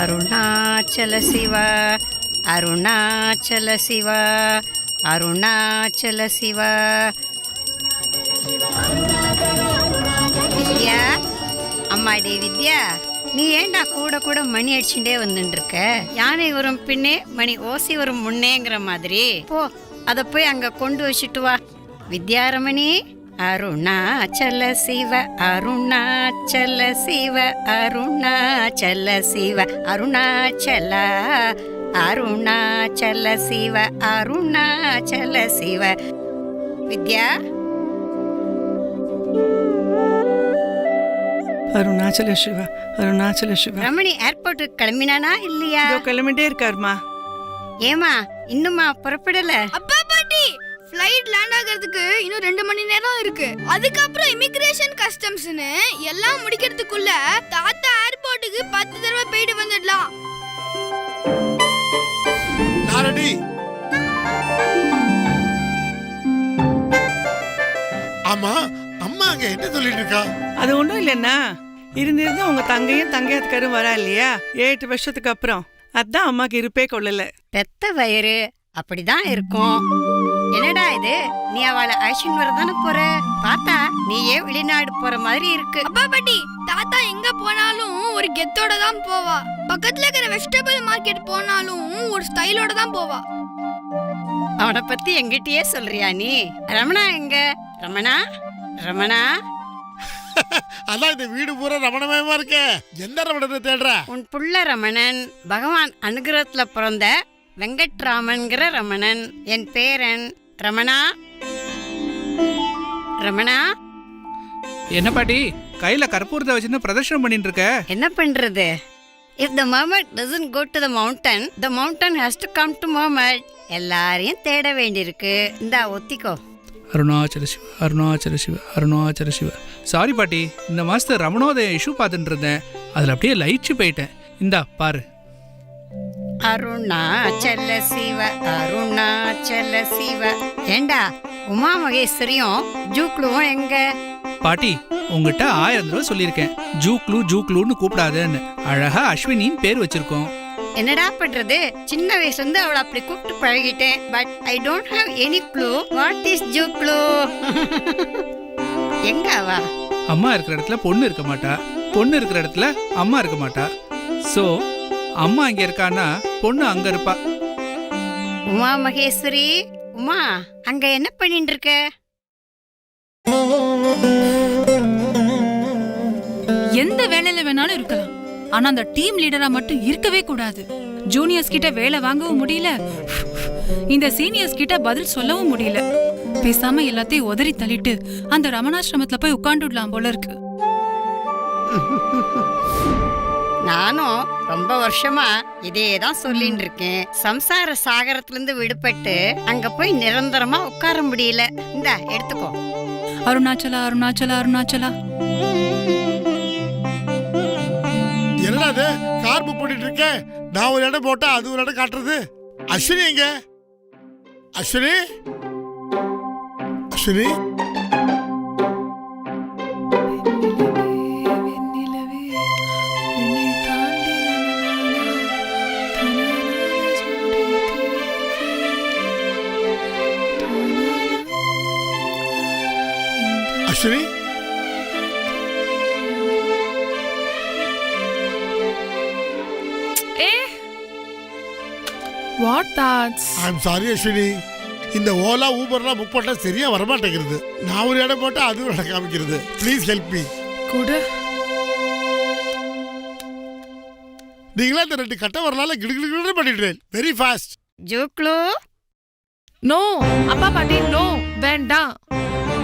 அருணாச்சல சிவ அருணாச்சல சிவ அருணாச்சல சிவ. வித்யா, அம்மாடி வித்யா, நீ ஏண்டா கூட கூட மணி அடிச்சுட்டே வந்துட்டு இருக்க? யானை வரும் பின்னே மணி ஓசி வரும் முன்னேங்கிற மாதிரி போ, அத போய் அங்க கொண்டு வச்சுட்டு வா. வித்யாரமணி, அருணாச்சல சிவ அருணாச்சல சிவ அருணாச்சல சிவ அருணாச்சல அருணாச்சல சிவ அருணாச்சல சிவ. வித்யா, அருணாச்சல சிவ அருணாச்சல சிவ. ரமணி ஏர்போர்ட்டுக்கு கிளம்பினானா இல்லையா? கிளம்பிட்டே இருக்காருமா. ஏமா இன்னுமா புறப்படல? அப்பா பாட்டி, ஃளைட் லேண்ட் ஆகிறதுக்கு இன்னும் 2 மணி நேரம் இருக்கு. அதுக்கப்புறம் இமிகிரேஷன் கஸ்டம்ஸ்னு எல்லாம் முடிக்கிறதுக்குள்ள தாத்தா ஏர்போர்ட்டுக்கு 10 தடவை போயிட்டு வந்துடலாம். நாரடி, ஆமா அம்மா அங்க என்ன சொல்லிட்டு இருக்கா? அது ஒண்ணும் இல்லைன்னா, இருந்திருந்து உங்க தங்கையும் தங்கையாத்துக்காரும் வரா இல்லையா 8 வருஷத்துக்கு அப்புறம். அதான் அம்மாக்கு இருப்பே கொள்ளல. பெத்த வயிறு அப்படிதான் இருக்கும். என்னடா இது, நீ அவளை அழைச்சின்னு வரதானே போற? பார்த்தா நீயே வெளிநாடு போற மாதிரி இருக்கு. அப்பா பாட்டி, தாத்தா எங்க போனாலும் ஒரு கெத்தோட தான் போவா. பக்கத்துல இருக்கிற வெஜிடபிள் மார்க்கெட் போனாலும் ஒரு ஸ்டைலோட தான் போவா. அவனை பத்தி எங்கிட்டயே சொல்றியா நீ? ரமணா எங்க? ரமணா, ரமணா. அதான் இந்த வீடு பூரா ரமணமயமா இருக்க. எந்த ரமணனை தேடுற? உன் புள்ள ரமணன், பகவான் அனுகிரகத்துல பிறந்த வெங்கட்ராமன்கிற ரமணன், என் பேரன் ரமணா. ரமணா, என்ன பாட்டி கையில கற்பூரத்தை வச்சுன்னு பிரதர்ஷனம் பண்ணிட்டு இருக்க? என்ன பண்றது? If the mermaid doesn't go to the mountain has to come to mermaid. எல்லாரையும் தேட வேண்டியிருக்கு. இந்தா ஒத்திக்கோ. அருணாச்சல சிவ அருணாச்சல சிவ அருணாச்சல சிவ. சாரி பாட்டி, இந்த மாசத்து ரமணோதய இஷ்யூ பார்த்துட்டு இருந்தேன், அதில் அப்படியே லயிச்சு போயிட்டேன். இந்தா பாரு. அருணாச்சல சிவ அருணாச்சல சிவ. ஏண்டா, உமா மகேஸ்வரியும் ஜூக்லுவும் எங்க? பாட்டி, உங்ககிட்ட 1000 தடவை சொல்லியிருக்கேன், ஜூக்லு ஜூக்லுன்னு கூப்பிடாதேன்னு. அழகா அஸ்வினின்னு பேர் வச்சிருக்கோம். என்னடா பண்றது, சின்ன வயசுல இருந்து அவளை அப்படி கூப்பிட்டு பழகிட்டேன். But I don't have any clue what is Juglu. எங்க அவ? அம்மா இருக்கிற இடத்துல பொண்ணு இருக்க மாட்டா, பொண்ணு இருக்கிற இடத்துல அம்மா இருக்க மாட்டா. சோ அம்மா இங்க இருக்கான்னா பொண்ணு அங்க இருப்பா. உமா மகேஸ்வரி, உமா அங்க என்ன பண்ணிட்டு இருக்க? எந்த வேலையில வேணாலும் இருக்கலாம், ஆனா அந்த டீம் லீடரா மட்டும் இருக்கவே கூடாது. ஜூனியர்ஸ் கிட்ட வேலை வாங்கவும் முடியல, இந்த சீனியர்ஸ் கிட்ட பதில் சொல்லவும் முடியல. பேசாம எல்லாத்தையும் உதறி தள்ளிட்டு அந்த ரமணாசிரமத்துல போய் உட்காந்துடலாம் போல இருக்கு. நானும் ரொம்ப வருஷமா இதேதான் சொல்லிட்டு இருக்கேன். சம்சார சாகரத்துல இருந்து விடுபட்டு அங்க போய் நிரந்தரமா உட்கார முடியல. இந்த எடுத்துக்கோ. அருணாச்சலா அருணாச்சலா அருணாச்சலா. என்னடா அது, கார் புக் பண்ணிட்டு இருக்க? நான் ஒரு இடம் போட்டா அது ஒரு இடம் காட்டுறது. அஸ்வினி எங்க? Ashwini, Ashwini. Ashwini, What thoughts? I'm sorry Ashwini. இந்த ஓலா ஊபர்லாம் புக் பண்ணா சரியா வரமாட்டேங்கிறது. நான் ஒரு இடம் போட்டா அது ஒரு இடம் காமிக்கிறது. Please help me. குடு. நீங்களா இந்த 2 கட்ட வரலால கிடுகிடுன்னு பண்ணிடுறேன். Very fast. ஜூக்லு. No, அப்பா பாட்டி, no, வேண்டாம்.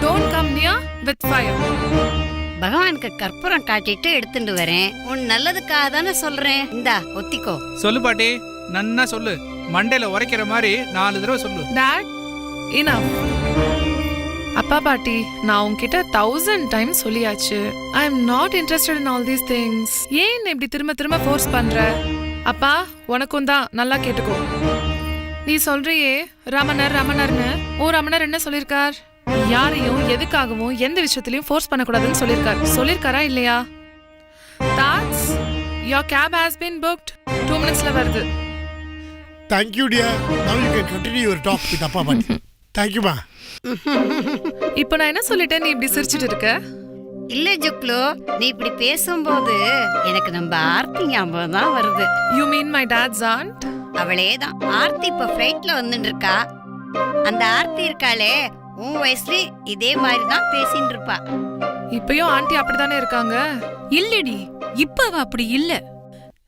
Don't come near with fire. பகவானுக்கு கற்பூரம் காட்டிட்டு எடுத்துட்டு வரேன். உன் நல்லதுக்காக தானே சொல்றேன். இந்தா ஒத்திக்கோ. சொல்லு பாட்டி, நன்னா சொல்லு. மண்டையில உரைக்கிற மாதிரி 4 தடவை சொல்லு. Dad, enough. அப்பா பாட்டி, நான் உன்கிட்ட 1000 times சொல்லியாச்சு. I am not interested in all these things. ஏன் இப்படி திரும்ப திரும்ப ஃபோர்ஸ் பண்ற? அப்பா, உனக்கும் தான், நல்லா கேட்டுக்கோ. நீ சொல்றியே ரமணர் ரமணர்னு, ரமணர் என்ன சொல்லிருக்கார்? யாரையும் எதுக்காகவும் எந்த விஷயத்திலையும் ஃபோர்ஸ் பண்ணக்கூடாதுன்னு சொல்லிருக்கார். சொல்லிருக்காரா இல்லையா? That's your cab has been booked. 2 minutesல வருது. Thank you dear. Now you can continue your talk with அப்பா பாட்டி. தேங்க்யூமா. இப்போ நான் என்ன சொல்லிட்டேன், நீ இப்படி சிரிச்சிட்டு இருக்க? இல்ல ஜுக்லு, நீ இப்படி பேசும்போது எனக்கு நம்ம ஆர்த்தி ஞாபகம் தான் வருது. You mean my dad's aunt? அவளே தான். ஆர்த்தி இப்ப ஃபிளைட்ல வந்துட்டு இருக்கா. அந்த ஆர்த்தி இருக்காளே, உன் வயசுல இதே மாதிரி தான் பேசிட்டு இருப்பா. இப்பயும் ஆண்டி அப்படிதானே இருக்காங்க? இல்லடி, இப்ப அவ அப்படி இல்ல.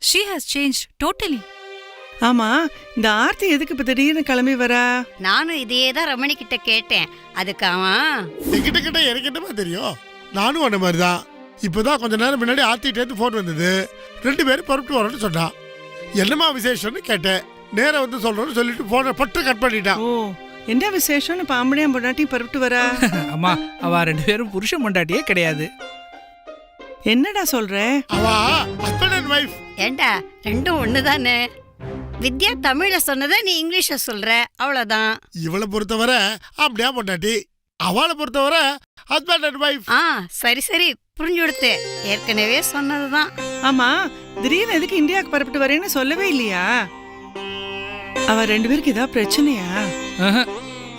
She has changed totally. ஆமா, இந்த ஆர்த்தி எதுக்கு இப்ப திடீர்னு கிளம்பி வரா? நானும் இதையே தான் ரமணி கிட்ட கேட்டேன். அதுக்கு அவன், கிட்ட எனக்கு என்னமா தெரியும், நானும் அந்த மாதிரி தான். இப்போதான் கொஞ்ச நேரம் முன்னாடி ஆர்த்திட்டேருந்து ஃபோன் வந்தது. 2 பேரும் புறப்பட்டு வரோன்னு சொன்னான். என்னமா விசேஷம்னு கேட்டேன். நேரம் வந்து சொல்றோன்னு சொல்லிட்டு போன பட்டு கட் பண்ணிட்டான். ஓ, என்ன விசேஷம்னு பாம்படியும் பொண்டாட்டி பரப்பிட்டு வரா? அம்மா, அவ 2 பேரும் புருஷன் பொண்டாட்டியே கிடையாது. என்னடா சொல்ற? அவா ஹஸ்பண்ட் அண்ட் வைஃப். ஏண்டா ரெண்டும் ஒண்ணுதானே. வித்யா தமிழ்ல சொன்னதை நீ இங்கிலீஷ்ல சொல்ற, அவ்வளவுதான். இவளை பொறுத்தவரை அப்படியா பொண்டாட்டி, அவளை பொறுத்தவரை ஹஸ்பண்ட் அண்ட் வைஃப். சரி சரி, புரிஞ்சு கொடுத்து. ஏற்கனவே சொன்னதுதான். ஆமா, திடீர்னு எதுக்கு இந்தியாவுக்கு பரப்பிட்டு வரேன்னு சொல்லவே இல்லையா? அவ 2 பேருக்கு ஏதாவது பிரச்சனையா?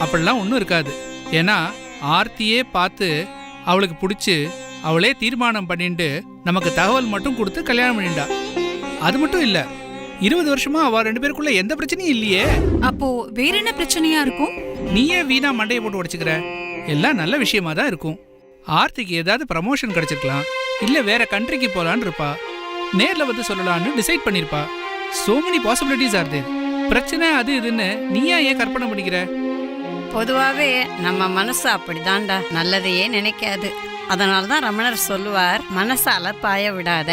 அப்படிலாம் ஒன்றும் இருக்காது. ஏன்னா ஆர்த்தியே பார்த்து அவளுக்கு பிடிச்சி அவளே தீர்மானம் பண்ணிட்டு நமக்கு தகவல் மட்டும் கொடுத்து கல்யாணம் பண்ணிண்டா. அது மட்டும் இல்ல, 20 வருஷமா அவ 2 பேருக்குள்ள எந்த பிரச்சனையும் இல்லையே. அப்போ வேற என்ன பிரச்சனையா இருக்கும்? நீயே வீணா மண்டையை போட்டு உடைச்சுக்கிற. எல்லாம் நல்ல விஷயமா தான் இருக்கும். ஆர்த்திக்கு ஏதாவது ப்ரமோஷன் கிடைச்சிருக்கலாம், இல்ல வேற கண்ட்ரிக்கு போலான்னு இருப்பா, நேர்ல வந்து சொல்லலான்னு டிசைட் பண்ணிருப்பா. So many possibilities are there. பிரச்சனை அது இதுன்னு நீயா ஏன் கற்பனை பண்ணிக்கிற? பொதுவாவே நம்ம மனசு அப்படிதான்டா, நல்லதையே நினைக்காது. அதனாலதான் ரமணர் சொல்லுவார், மனசால பாய விடாத.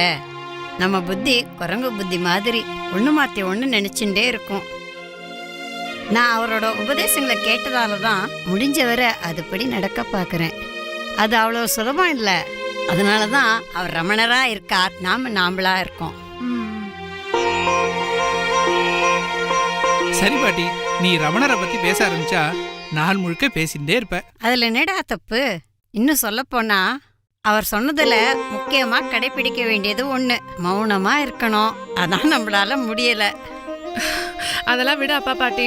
நம்ம புத்தி குரங்கு புத்தி மாதிரி ஒண்ணு மாத்தி ஒண்ணு நினைச்சுட்டே இருக்கும். நான் அவரோட உபதேசங்களை கேட்டதால தான் முடிஞ்சவரை அதுபடி நடக்க பார்க்கறேன். அது அவ்வளவு சுலபம் இல்லை. அதனாலதான் அவர் ரமணரா இருக்கார், நாமளா இருக்கோம். சரி பாட்டி, நீ ரமணரை பத்தி பேச ஆரம்பிச்சா நாள் முழுக்க பேசிட்டே இருப்ப. அதுல என்னடா தப்பு? இன்னும் சொல்ல போனா அவர் சொன்னதுல முக்கியமா கடைபிடிக்க வேண்டியது ஒண்ணு, மௌனமா இருக்கணும். அதான் நம்மளால முடியல. அதெல்லாம் விட அப்பா பாட்டி,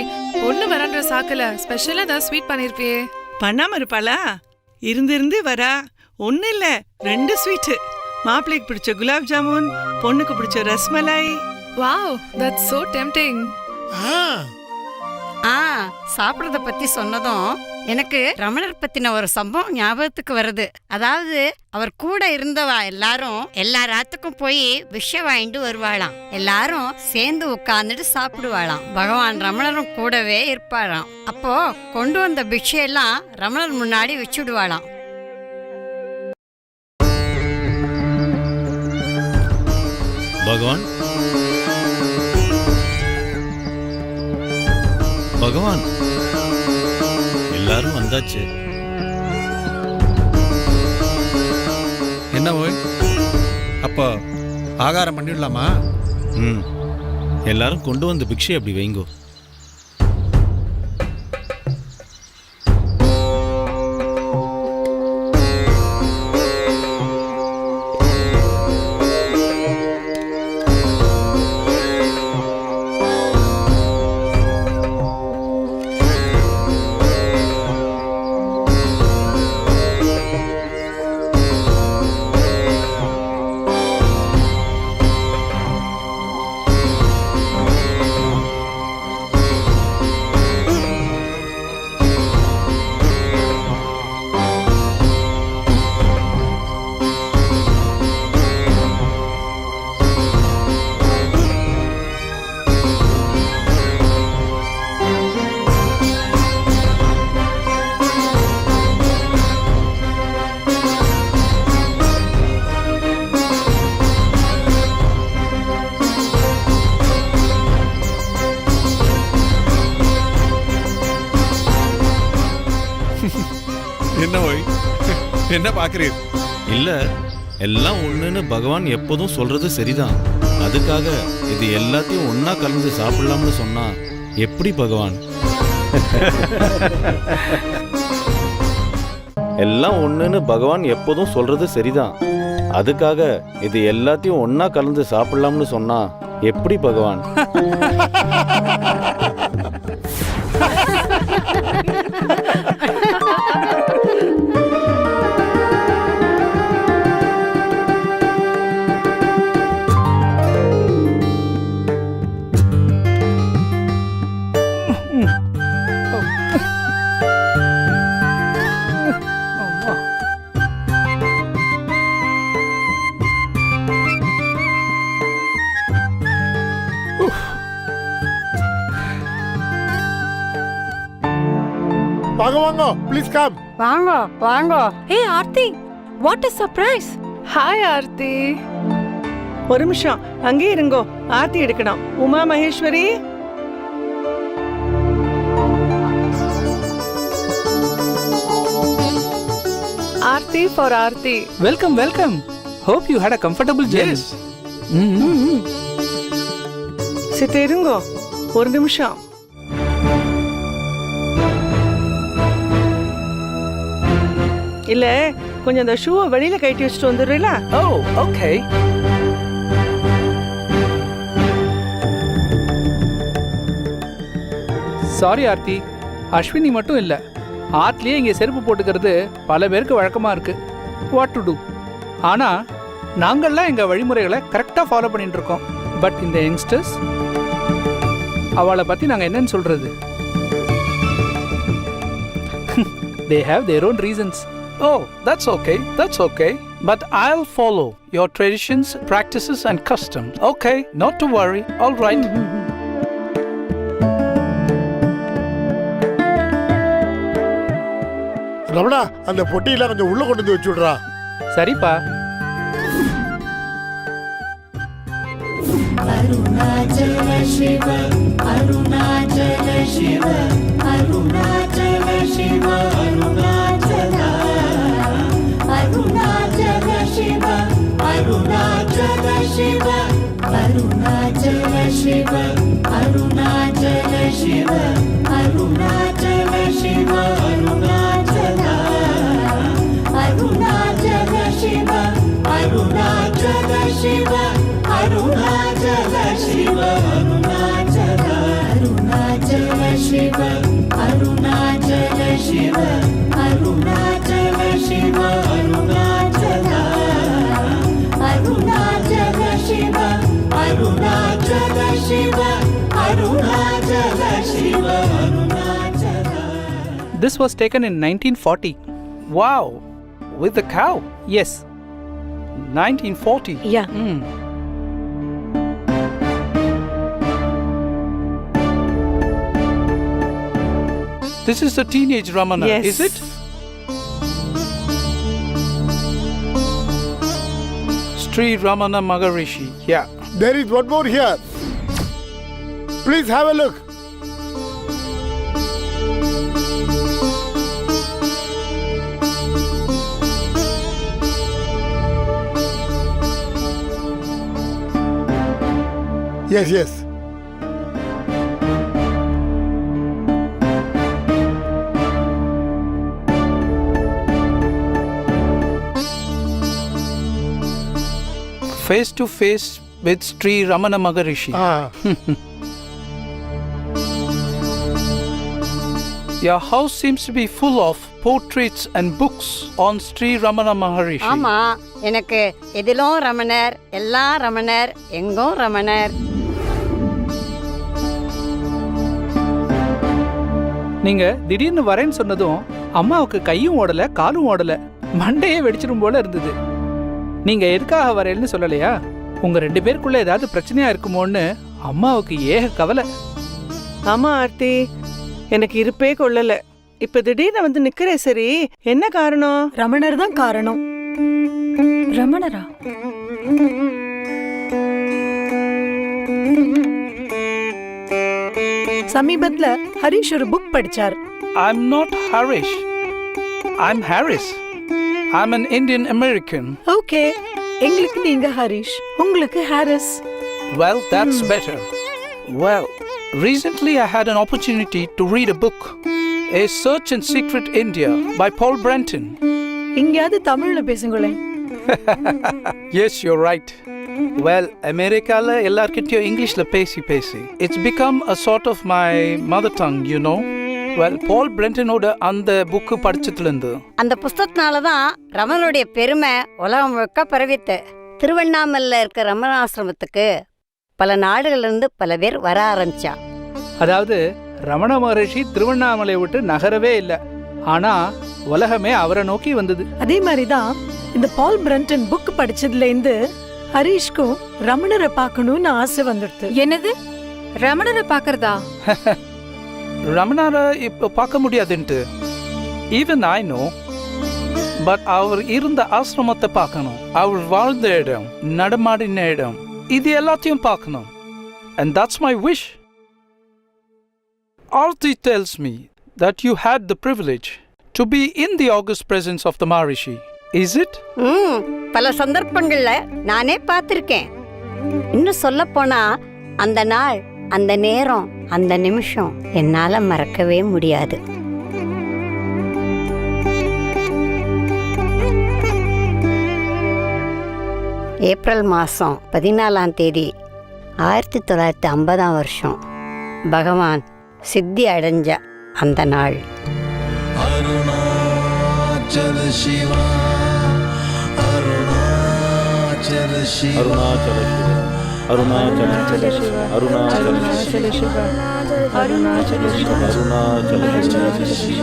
ஒண்ணு வரன்ற சாக்குல ஸ்பெஷலா ஏதாவது ஸ்வீட் பண்ணிருப்பியே. பண்ணாம இருப்பாளா? இருந்து வரா. ஒண்ணு இல்ல, 2 ஸ்வீட்டு. மாப்பிள்ளைக்கு பிடிச்ச குலாப் ஜாமுன், பொண்ணுக்கு பிடிச்ச rasmalai. Wow, that's so tempting. சாப்பிடறத பத்தி சொன்னதும் எனக்கு ரமணர் பத்தின ஒரு சம்பவம் ஞாபகத்துக்கு வருது. அதாவது அவர் கூட இருந்தவா எல்லா ராத்துக்கும் போய் விஷயம் வாங்கிட்டு வருவாளாம். எல்லாரும் சேர்ந்து உட்கார்ந்துட்டு சாப்பிடுவாளாம். பகவான் ரமணரும் கூடவே இருப்பாளாம். அப்போ கொண்டு வந்த பிக்ஷையெல்லாம் ரமணர் முன்னாடி வச்சுடுவாளாம். பகவான், எல்லாரும் வந்தாச்சு. என்ன ஓய், அப்போ ஆகாரம் பண்ணிடலாமா? எல்லாரும் கொண்டு வந்த பிக்ஷை அப்படி வைங்கோ. என்ன ஓய், என்ன பாக்குறீர்? இல்ல, எல்லாம் ஒண்ணுன்னு பகவான் எப்போதும் சொல்றது சரிதான். அதுக்காக இது எல்லாத்தையும் ஒன்னா கலந்து சாப்பிடலாம்னு சொன்னா எப்படி பகவான்? எல்லாம் ஒண்ணுன்னு பகவான் எப்போதும் சொல்றது சரிதான். அதுக்காக இது எல்லாத்தையும் ஒண்ணா கலந்து சாப்பிடலாம்னு சொன்னா எப்படி பகவான்? வாங்க வாங்க ப்ளீஸ் கம். வாங்க வாங்க. Hey Aarthi, what is surprise. Hi Aarthi. ஒரு நிமிஷம் அங்கே இருங்கோ, ஆர்த்தி எடுக்கணும். Uma Maheshwari, aarti for Aarthi. Welcome welcome. Hope you had a comfortable journey. சித்த இருங்கோ ஒரு நிமிஷம். இல்ல கொஞ்சம் அந்த ஷூவை வெளியில கட்டி வச்சுட்டு வந்துடுறீங்களா? ஓ ஓகே. சாரி ஆர்த்தி, அஸ்வினி மட்டும் இல்லை, ஆத்லேயே இங்கே செருப்பு போட்டுக்கிறது பல பேருக்கு வழக்கமாக இருக்கு. What to do? ஆனால் நாங்கள்லாம் எங்கள் வழிமுறைகளை கரெக்டாக ஃபாலோ பண்ணிட்டு இருக்கோம். பட் இந்த யங்ஸ்டர்ஸ், அவளை பற்றி நாங்கள் என்னன்னு சொல்கிறது? They have their own reasons. Oh, that's okay. But I'll follow your traditions, practices and customs. Okay, not to worry. All right. Ramana, அந்த பொட்டியில கொஞ்சம் உள்ள கொண்டு வந்து வச்சு விடுறா. சரிப்பா. Arunachal Shiva Arunachala Shiva Arunachala Shiva Arunachal Arunachal Shiva Arunachala Shiva Arunachala Shiva Arunachala Shiva Arunachala Shiva Arunachal Arunachal Shiva Arunachala Shiva Arunachala Shiva Arunachal Arunachal Shiva Arunachala Shiva Arunachala Shiva Arunachal Arunachal Shiva Arunachala Shiva Arunachala Shiva Arunachal. This was taken in 1940. Wow. With the cow. Yes. 1940. Yeah. This is the teenage Ramana, Yes. is it? Sri Ramana Maharishi. Yeah. There is one more here. Please have a look. Yes. Face to face with Sri Ramana Maharishi. Your house seems to be full of portraits and books on Sri Ramana Maharishi. ஆமா, எனக்கு எதிலும் ரமணர், எல்லாம் ரமணர், எங்கும் ரமணர். நீங்க திடீர்னு வரேன்னு சொன்னதும் அம்மாவுக்கு கையும் ஓடல, காலும் ஓடல, மண்டையே வெடிச்சிடும் போல இருந்தது. நீங்க எதுக்காக வரேன்னு சொல்லலையா? உங்க 2 பேருக்குள்ள ஏதாவது பிரச்சனையா இருக்குமோன்னு அம்மாவுக்கு ஏக கவலை. ஆமா ஆர்த்தி, எனக்கு இருப்பே கொள்ளல. இப்ப திடீர்னு வந்து நிக்கிறே, சரி என்ன காரணம்? ரமணர் தான் காரணம். ரமணரா? சமீபத்துல ஹரிஷ் ஒரு புக் படிச்சார். I'm not Harish. I'm Harris. I'm an Indian American. Okay, எங்களுக்கு நீங்க ஹரிஷ், உங்களுக்கு Harris. Well, that's better. Well, recently I had an opportunity to read a book, A Search in Secret India by Paul Brenton. எங்கயாவது தமிழ்ல பேசுங்களேன். Yes, you're right. Well, அமெரிக்கால எல்லார்கிட்டயும் இங்கிலீஷ்ல பேசி it's become a sort of my mother tongue, you know. Well, பால் பிரெண்டனோட அந்த book படிச்சதுலேருந்து அந்த புஸ்தகத்தினால தான் ரமணனுடைய பெருமை உலகம் முழுக்க பரவித்து. திருவண்ணாமலையில் இருக்க ரமணாசிரமத்துக்கு பல நாடுகள்லேருந்து பல பேர் வர ஆரம்பிச்சா. அதாவது ரமண மகரிஷி திருவண்ணாமலை விட்டு நகரவே இல்லை, ஆனா உலகமே அவரை நோக்கி வந்தது. அதே மாதிரி தான் இந்த பால் பிரண்டன் புக் படிச்சதுல இருந்து ஹரீஷ்க்கும் ரமணரை பார்க்கணும்னு ஆசை வந்துடுது. என்னது, ரமணரை பார்க்கறதா? ரமணரை இப்போ பார்க்க முடியாதுன்ட்டு ஈவன் ஐ நோ, பட் அவர் இருந்த ஆசிரமத்தை பார்க்கணும், அவர் வாழ்ந்த இடம், நடமாடின இடம், இது எல்லாத்தையும் பார்க்கணும். And that's my wish. Arti tells me that you had the privilege to be in the august presence of the Maharishi. Is it? பல சந்தர்ப்பங்கள்ல நானே பார்த்திருக்கேன். இன்னும் சொல்ல போனா அந்த நாள், அந்த நேரம், அந்த நிமிஷம் என்னால மறக்கவே முடியாது. ஏப்ரல் மாதம் 14ஆம் தேதி 1950 வருஷம் பகவான் சித்தி அடைஞ்ச அந்த நாள். அருணாச்சல சிவா, அருணாச்சல சிவா, அருணாச்சல சிவ, அருணாச்சல சிவ, அருணாச்சல சிவ,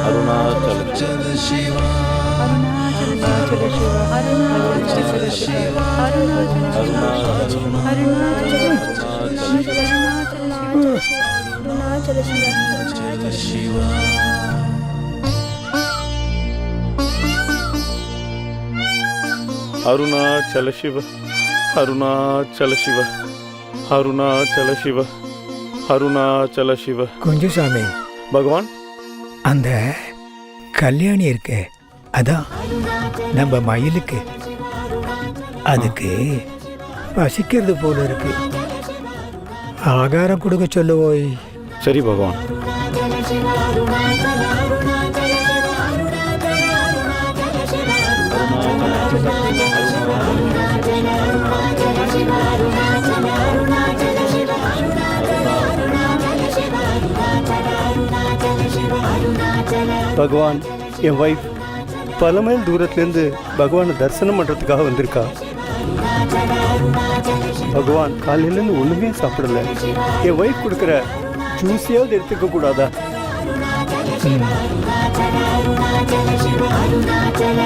அருணாச்சல சிவ, அருணாச்சல சிவ, அருணாச்சல சிவ, அருணாச்சல சிவ, அருணாச்சல சிவ, அருணாச்சல சிவ. குஞ்சுசாமி, பகவான், அந்த கல்யாணி இருக்கு, அதான் நம்ம மயிலுக்கு, அதுக்கு பசிக்கிறது போல இருக்கு, ஆகாரம் கொடுக்க சொல்லுவோய். சரி பகவான். பகவான், என் வைஃப் பல மைல் தூரத்துலேருந்து பகவானை தரிசனம் பண்ணுறதுக்காக வந்திருக்கா. பகவான் காலையிலேருந்து ஒன்றுமே சாப்பிடல. என் வைஃப் கொடுக்குற ஜூஸையாவது எடுத்துக்க கூடாதா? அருணாச்சல சிவா, அருணாச்சல சிவா, அருணாச்சல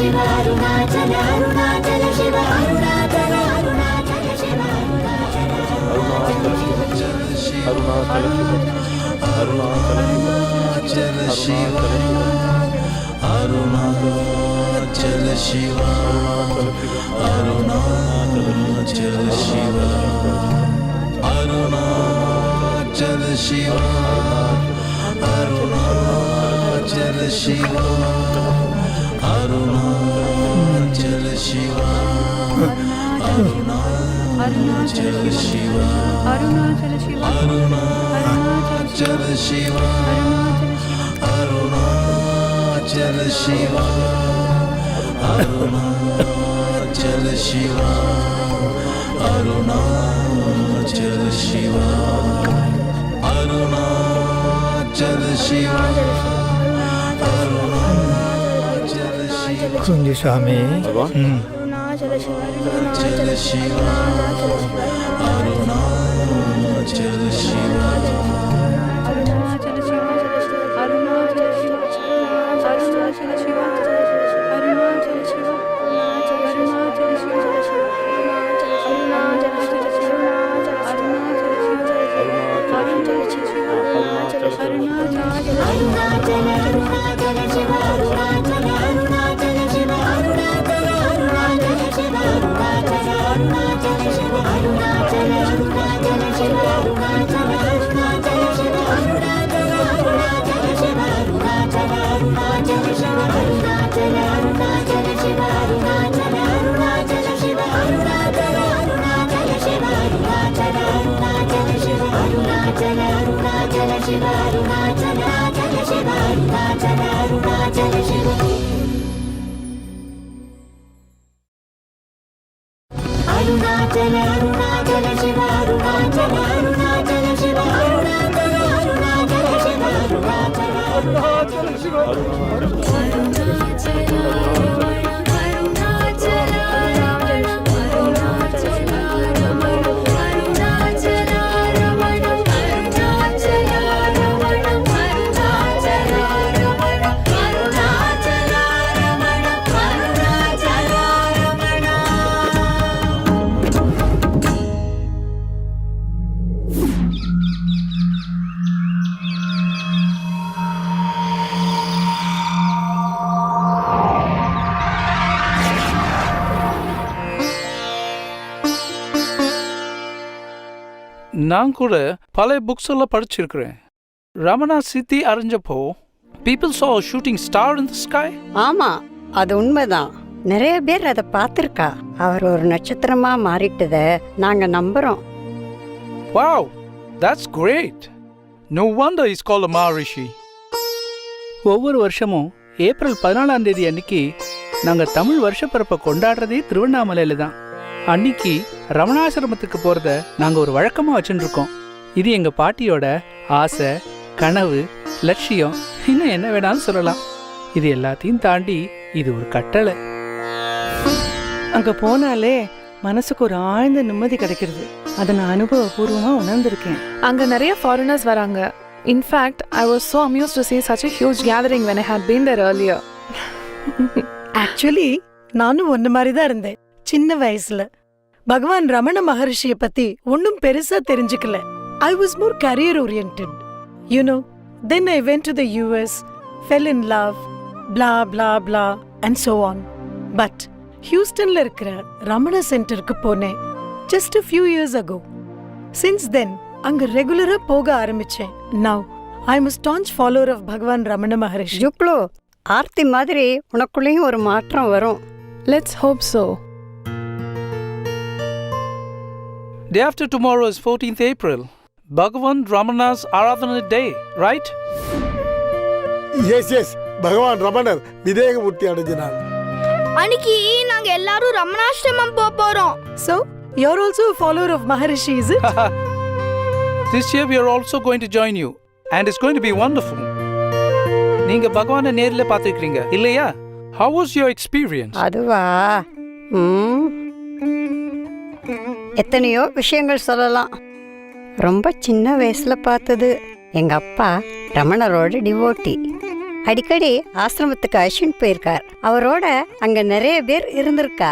சிவா, அருணாச்சல சிவா, அருணாச்சல சிவா, அருணாச்சல சிவா, அருணாச்சல சிவா, அருணாச்சல சிவா, அருணாச்சல சிவா, அருணாச்சல சிவா, அருணாச்சல சிவா, அருணாச்சல சிவா, அருணாச்சல சிவா. குஞ்சுசாமி, அருணாச்சல சிவா, அருணாச்சல சிவா, அருணாச்சல சிவா, அருணாச்சல சிவா, அருணாச்சல சிவா, அருணாச்சல சிவா, அருணாச்சல சிவா, அருணாச்சல சிவா, Shiva, நான் கூட பழைய புக்ஸ் எல்லாம் படிச்சிருக்கிறேன். ரமணா சித்தி அறிஞ்சப்போ people saw a shooting star in the sky. ஆமா, அது உண்மைதான். நிறைய பேர் அதை பார்த்திருக்கா. அவர் ஒரு நட்சத்திரமா மாறிட்டத நாங்க நம்புறோம். Wow, that's great. No wonder he's called a Maharishi. ஒவ்வொரு வருஷமும் ஏப்ரல் 14ஆம் தேதி அன்னைக்கு நாங்கள் தமிழ் வருஷப்பிறப்பை கொண்டாடுறதே திருவண்ணாமலையில் தான். அன்னைக்கு ரமணாசிரமத்துக்கு போகிறத நாங்கள் ஒரு வழக்கமாக வச்சுட்டு இருக்கோம். இது எங்கள் பாட்டியோட ஆசை, கனவு, லட்சியம், இன்னும் என்ன வேணாலும் சொல்லலாம். இது எல்லாத்தையும் தாண்டி இது ஒரு கட்டளை. அங்க போனாலே மனசுக்கு ஒரு ஆழ்ந்த நிம்மதி கிடைக்கிறது. அதை நான் அனுபவபூர்வமா உணர்ந்திருக்கேன். அங்க நிறைய ஃபாரினர்ஸ் வராங்க. In fact I was so amused to see such a huge gathering when I had been there earlier. Actually நானும் ஒன்ன மாதிரி தான் இருந்தேன் சின்ன வயசுல. பகவான் ரமண மகரிஷியை பத்தி ஒன்னும் பெருசா தெரிஞ்சுக்கல. I was more career oriented. You know, then I went to the US, fell in love, blah blah blah and so on. But ஹியூஸ்டன்ல இருக்கிற ரமண சென்டருக்கு போனேன் just a few years ago. Since then, அங்க ரெகுலரா போக ஆரம்பிச்சேன். Now, I am a staunch follower of பகவான் ரமண மகரிஷி. ஜுக்லு, ஆர்த்தி மாதிரி உனக்குள்ளேயும் ஒரு மாற்றம் வரும். Let's hope so. Day after tomorrow is 14th April. Bhagavan Ramana's Aradhana Day, right? Yes Bhagavan ரமணர் விதேகமூர்த்தி அடைஞ்ச நாள். அன்னைக்கு நாங்க எல்லாரும் ரமணாசிரமம் போறோம். So, you're also a follower of Maharishi, is it? This year we are also going to join you and it's going to be wonderful. நீங்க பகவானை நேர்ல பார்த்திருக்கீங்க இல்லையா? How was your experience? அதுவா, எத்தனையோ விஷயங்கள் சொல்லலாம். ரொம்ப சின்ன வயசுல பார்த்தது. எங்க அப்பா ரமணரோட டிவோட்டி. அடிக்கடி ஆசிரமத்துக்கு அழிச்சுட்டு போயிருக்கார். அவரோட அங்க நிறைய பேர் இருந்திருக்கா.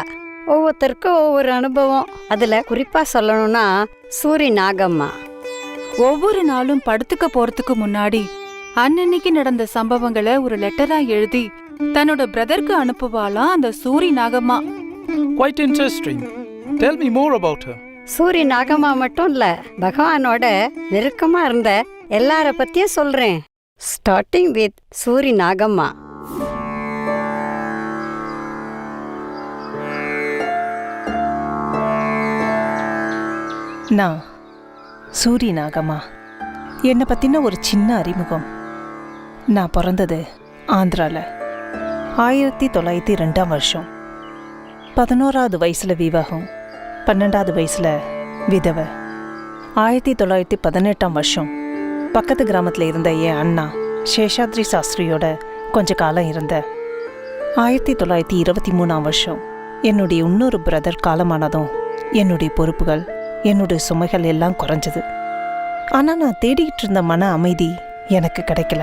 ஒவ்வொருத்தருக்கும் ஒவ்வொரு அனுபவம். அதுல குறிப்பா சொல்லணும்னா சூரி நாகம்மா. ஒவ்வொரு நாளும் படுத்துக்க போறதுக்கு முன்னாடி அன்னன்னைக்கு நடந்த சம்பவங்களை ஒரு லெட்டரா எழுதி தன்னோட பிரதருக்கு அனுப்புவாளாம் அந்த Suri Nagamma. Quite interesting. Tell me more about her. Suri Nagamma மட்டும் இல்ல, பகவானோட நெருக்கமா இருந்த எல்லார பத்தியும் சொல்றேன். Starting with Suri Nagamma. நான் சூரி நாகம்மா. என்னை பற்றின ஒரு சின்ன அறிமுகம். நான் பிறந்தது ஆந்திராவில் 1902 வருஷம். 11வது வயசில் விவாகம், 12வது வயசில் விதவை. 1918 வருஷம் பக்கத்து கிராமத்தில் இருந்த என் அண்ணா சேஷாத்ரி சாஸ்திரியோட கொஞ்ச காலம் இருந்த. 1923 வருஷம் என்னுடைய இன்னொரு பிரதர் காலமானதும் என்னுடைய பொறுப்புகள், என்னுடைய சுமைகள் எல்லாம் குறைஞ்சது. ஆனால் நான் தேடிக்கிட்டு இருந்த மன அமைதி எனக்கு கிடைக்கல.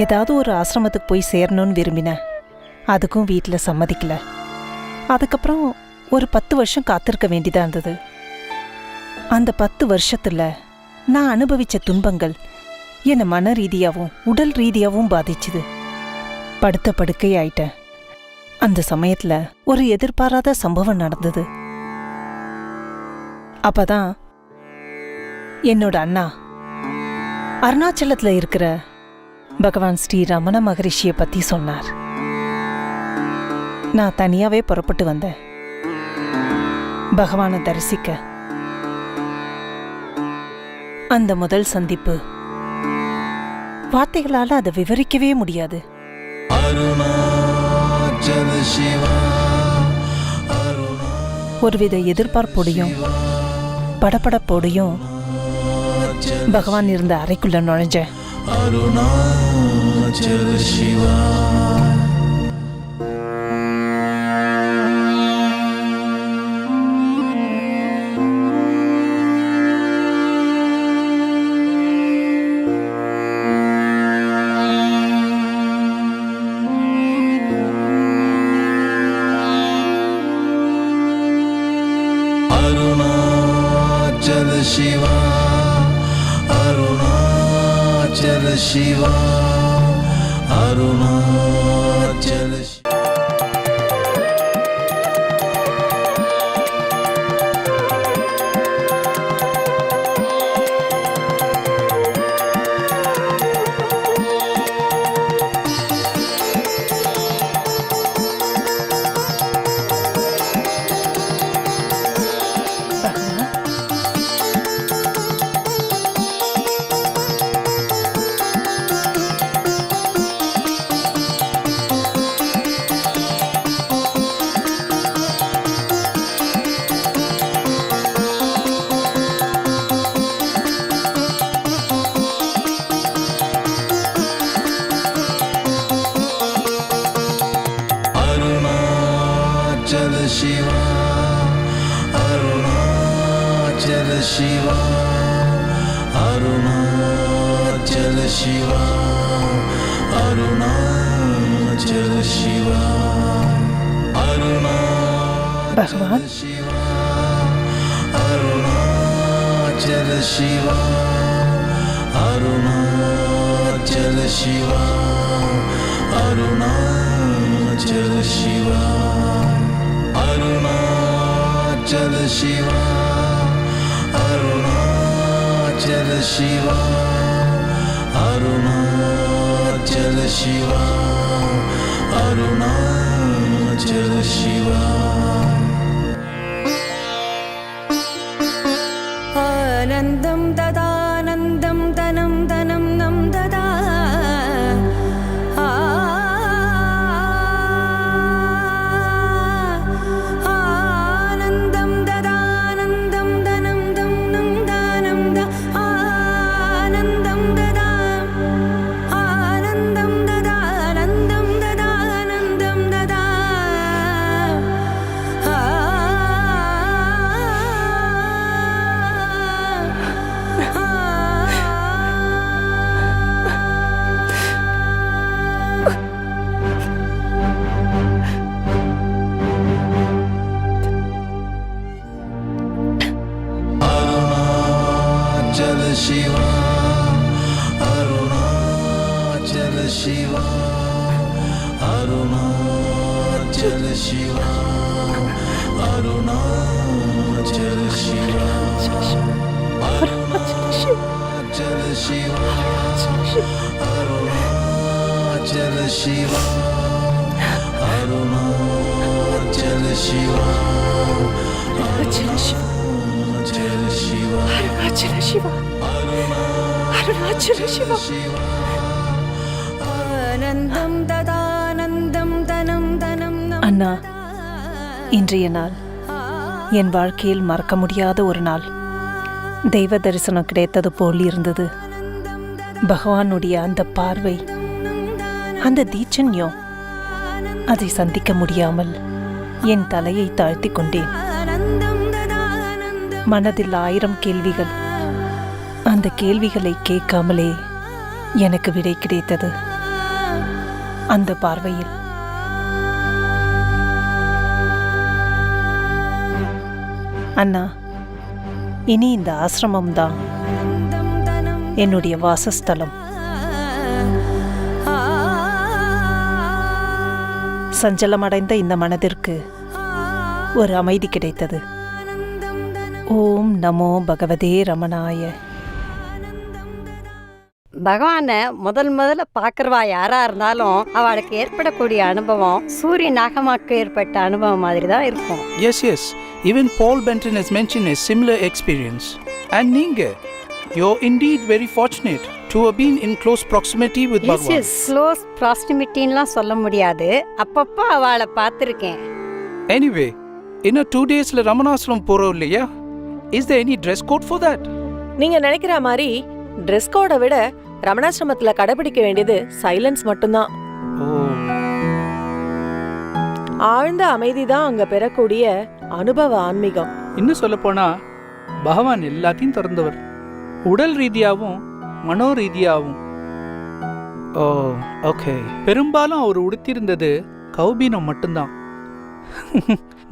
ஏதாவது ஒரு ஆசிரமத்துக்கு போய் சேரணும்னு விரும்பினேன். அதுக்கும் வீட்டில் சம்மதிக்கல. அதுக்கப்புறம் ஒரு 10 வருஷம் காத்திருக்க வேண்டியதாக இருந்தது. அந்த 10 வருஷத்தில் நான் அனுபவித்த துன்பங்கள் என்னை மன ரீதியாகவும் உடல் ரீதியாகவும் பாதிச்சுது. படுத்த படுக்கை ஆயிட்டேன். அந்த சமயத்தில் ஒரு எதிர்பாராத சம்பவம் நடந்தது. அப்பதான் என்னோட அண்ணா அருணாச்சலத்தில் இருக்கிற பகவான் ஸ்ரீ ரமண மகரிஷியை பற்றி சொன்னார். நான் தனியாகவே புறப்பட்டு வந்தேன் பகவானை தரிசிக்க. அந்த முதல் சந்திப்பு வார்த்தைகளால் அதை விவரிக்கவே முடியாது. ஒருவித எதிர்பார்ப்போடையும் படபடப்போடையும் பகவான் இருந்த அறைக்குள்ள நுழைஞ்சேன். அருணாச்சல சிவா அருணாச்சல சிவா அருணாச்சல சிவா அருணாச்சல சிவா அருணாச்சல சிவா அருணாச்சல சிவா அருணாச்சல சிவா பகவான் அருணாச்சல சிவா அருணாச்சல சிவா அருணாச்சல சிவா அருணாச்சல சிவா அருணாச்சல சிவா அருணாச்சல சிவா அருணாச்சல சிவா ஆனந்தம் ததானந்தம் தனம் தனம் நம் ததா ஆனந்தம் ததானந்தம் தனம் தம் நம் தானம் த ஆனந்தம் ததா ஆனந்தம் ததானந்தம் ததானந்தம் ததா அருணாச்சல சிவா அருணாச்சல சிவா அருணாச்சல சிவா அருணாச்சல சிவா அருணாச்சல சிவா அருணாச்சல சிவா அருணாச்சல சிவா அருணாச்சல சிவா அருணாச்சல சிவா அருணாச்சல சிவா ஆனந்தம் ததானந்தம் தனம் தனம் நம் அண்ணா, இன்றைய நாள் என் வாழ்க்கையில் மறக்க முடியாத ஒரு நாள். தெய்வ தரிசனம் கிடைத்தது போல் இருந்தது. பகவானுடைய அந்த பார்வை, அந்த தீட்சண்யம், அதை சந்திக்க முடியாமல் என் தலையை தாழ்த்தி கொண்டேன். மனதில் 1000 கேள்விகள். அந்த கேள்விகளை கேட்காமலே எனக்கு விடை கிடைத்தது அந்த பார்வையில். அண்ணா, இனி இந்த ஆசிரமம் தான் என்னுடைய வாசஸ்தலம். சஞ்சலமடைந்த இந்த மனதிற்கு ஒரு அமைதி கிடைத்தது. ஓம் நமோ பகவதே ரமணாய. பகவானை முதல்ல பார்க்கறவா யாரா இருந்தாலும் அவளுக்கு ஏற்படக்கூடிய அனுபவம் சூரிய நாகமாக்கு ஏற்பட்ட அனுபவம் மாதிரி தான் இருக்கும். Yes. Even Paul Benton has mentioned a similar experience. And Ninga, you're indeed very fortunate to have been in close proximity with Bhagavan. Close ப்ராக்சிமிட்டின்லாம் சொல்ல முடியாது. அப்பப்போ அவளை பார்த்துருக்கேன். Anyway, இன்னும் 2 டேஸில் ரமணாசிரமம் போகிறோம் இல்லையா? Is there any dress code for that? நீங்க நினைக்கிற மாதிரி ட்ரெஸ் கோடை விட ரமணாசிரமத்துல கடைபிடிக்க வேண்டியது சைலன்ஸ் மட்டும்தான். ஆழ்ந்த அமைதி தான் அங்க பெறக்கூடிய அனுபவ ஆன்மீகம். இன்னும் சொல்லப்போனா பகவான் எல்லாத்தையும் திறந்தவர், உடல் ரீதியாகவும் மனோ ரீதியாகவும். ஓ ஓகே. பெரும்பாலும் அவர் உடுத்திருந்தது கௌபீனம் மட்டும்தான்.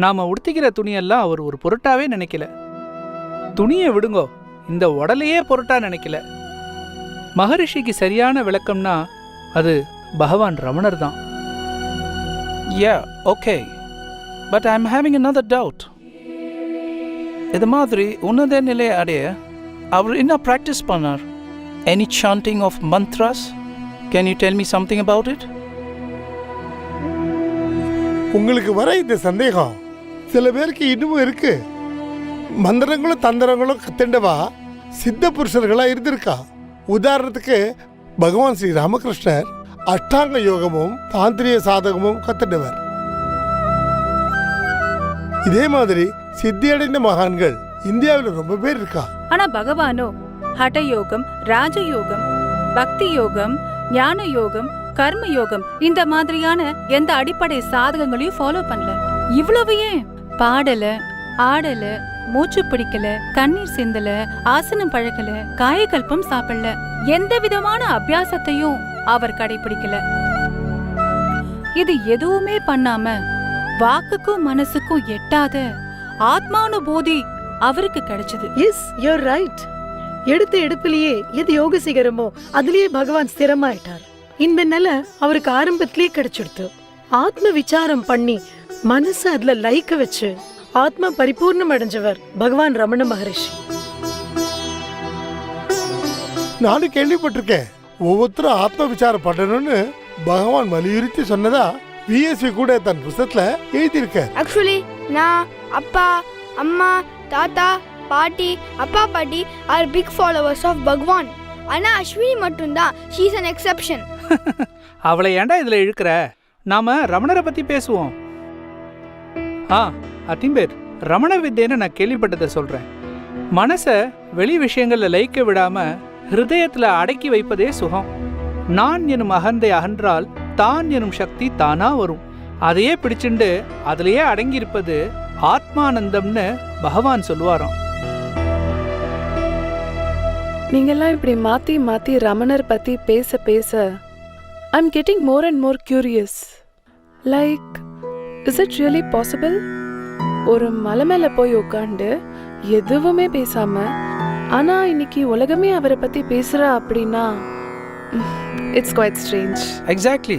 நாம உடுத்திக்கிற துணியெல்லாம் அவர் ஒரு பொருட்டாவே நினைக்கல. துணியை விடுங்கோ, இந்த உடலையே பொருட்டா நினைக்கல. மகரிஷிக்கு சரியான விளக்கம்னா அது பகவான் ரமணர் தான். Yeah, okay. But I'm having another doubt. இது மாதிரி உன்னத நிலை அடைய அவர் என்ன ப்ராக்டிஸ் பண்ணார்? Any chanting of mantras? Can you tell me something about it? உங்களுக்கு வர இந்த சந்தேகம் சில பேருக்கு இன்னமும் இருக்கு. மந்திரங்களும் தந்திரங்களும் கத்தண்டவா சித்த புருஷர்களா இருந்திருக்கா. உதாரணத்துக்கு பகவான் ஸ்ரீ ராமகிருஷ்ணர் அஷ்டாங்க யோகமும் தாந்திரிய சாதகமும் கத்தண்டவர். இதே மாதிரி சித்தியடைந்த மகான்கள் இந்தியாவில் ரொம்ப பேர் இருக்கா. ஆனா பகவானோ ஹடயோகம், ராஜயோகம், பக்தி யோகம், ஞான யோகம், கர்ம யோகம் இந்த மாதிரியான எந்த அடிப்படை சாதகங்களையும் ஃபாலோ பண்ணல. இவ்வளவு ஏன் பாடல, ஆடல, மூச்சு பிடிக்கல, கண்ணீர் சிந்தல, ஆசனம் பழக்கல, காயகல்பம் சாப்பிடல, எந்த விதமான அபியாசத்தையும் அவர் கடைபிடிக்கல. இது எதுவுமே பண்ணாம வாக்குக்கும் மனசுக்கும் எட்டாத ஆத்மானுபூதி அவருக்கு கிடைச்சது. Yes, you're right. எடுத்த எடுப்பிலேயே எது யோக சிகரமோ அதுலயே பகவான் ஸ்திரமாயிட்டார். இந்த நிலை அவருக்கு ஆரம்பத்திலேயே கிடைச்சிடுத்து. ஆத்ம விசாரம் பண்ணி மனசு அதுல லைக்க வச்சு ஆத்மா பரிபூர்ணம் அடைஞ்சவர் பகவான் ரமண மகரிஷி. நானும் கேள்விப்பட்டிருக்கேன். ஒவ்வொருத்தரும் ஆத்ம விசாரம் பண்ணணும்னு பகவான் வலியுறுத்தி சொன்னதா விஎஸ்வி கூட தன் புத்தகத்துல எழுதியிருக்க. ஆக்சுவலி நான் அப்பா, அம்மா, தாத்தா, பாட்டி, அப்பா பாட்டி ஆர் பிக் ஃபாலோவர்ஸ் ஆஃப் பகவான். ஆனா அஸ்வினி மட்டும்தான் ஷீ இஸ் an exception. அவளை ஏன்டா இதுல இழுக்கிற? நாம ரமணரை பத்தி பேசுவோம். அத்திம்பேர், ரமண வித்தைன்னு நான் கேள்விப்பட்டதை சொல்றேன். மனச வெளி விஷயங்கள்ல லயிக்க விடாம ஹிருதயத்துல அடக்கி வைப்பதே சுகம். நான் எனும் அகந்தை அகன்றால் தான் எனும் சக்தி தானா வரும். அதையே பிடிச்சுண்டு அதுலயே அடங்கி இருப்பது ஆத்மானந்தம்னு பகவான் சொல்லுவாராம். நீங்கெல்லாம் இப்படி மாத்தி மாத்தி ரமணர் பத்தி பேச பேச I'm getting more and more curious. Like, is it really possible? ஒரு மலை மேல போய் உட்காந்து எதுவுமே பேசாம ஆனா இன்னைக்கு உலகமே அவரை பத்தி பேசுறா அப்படின்னா it's quite strange. Exactly.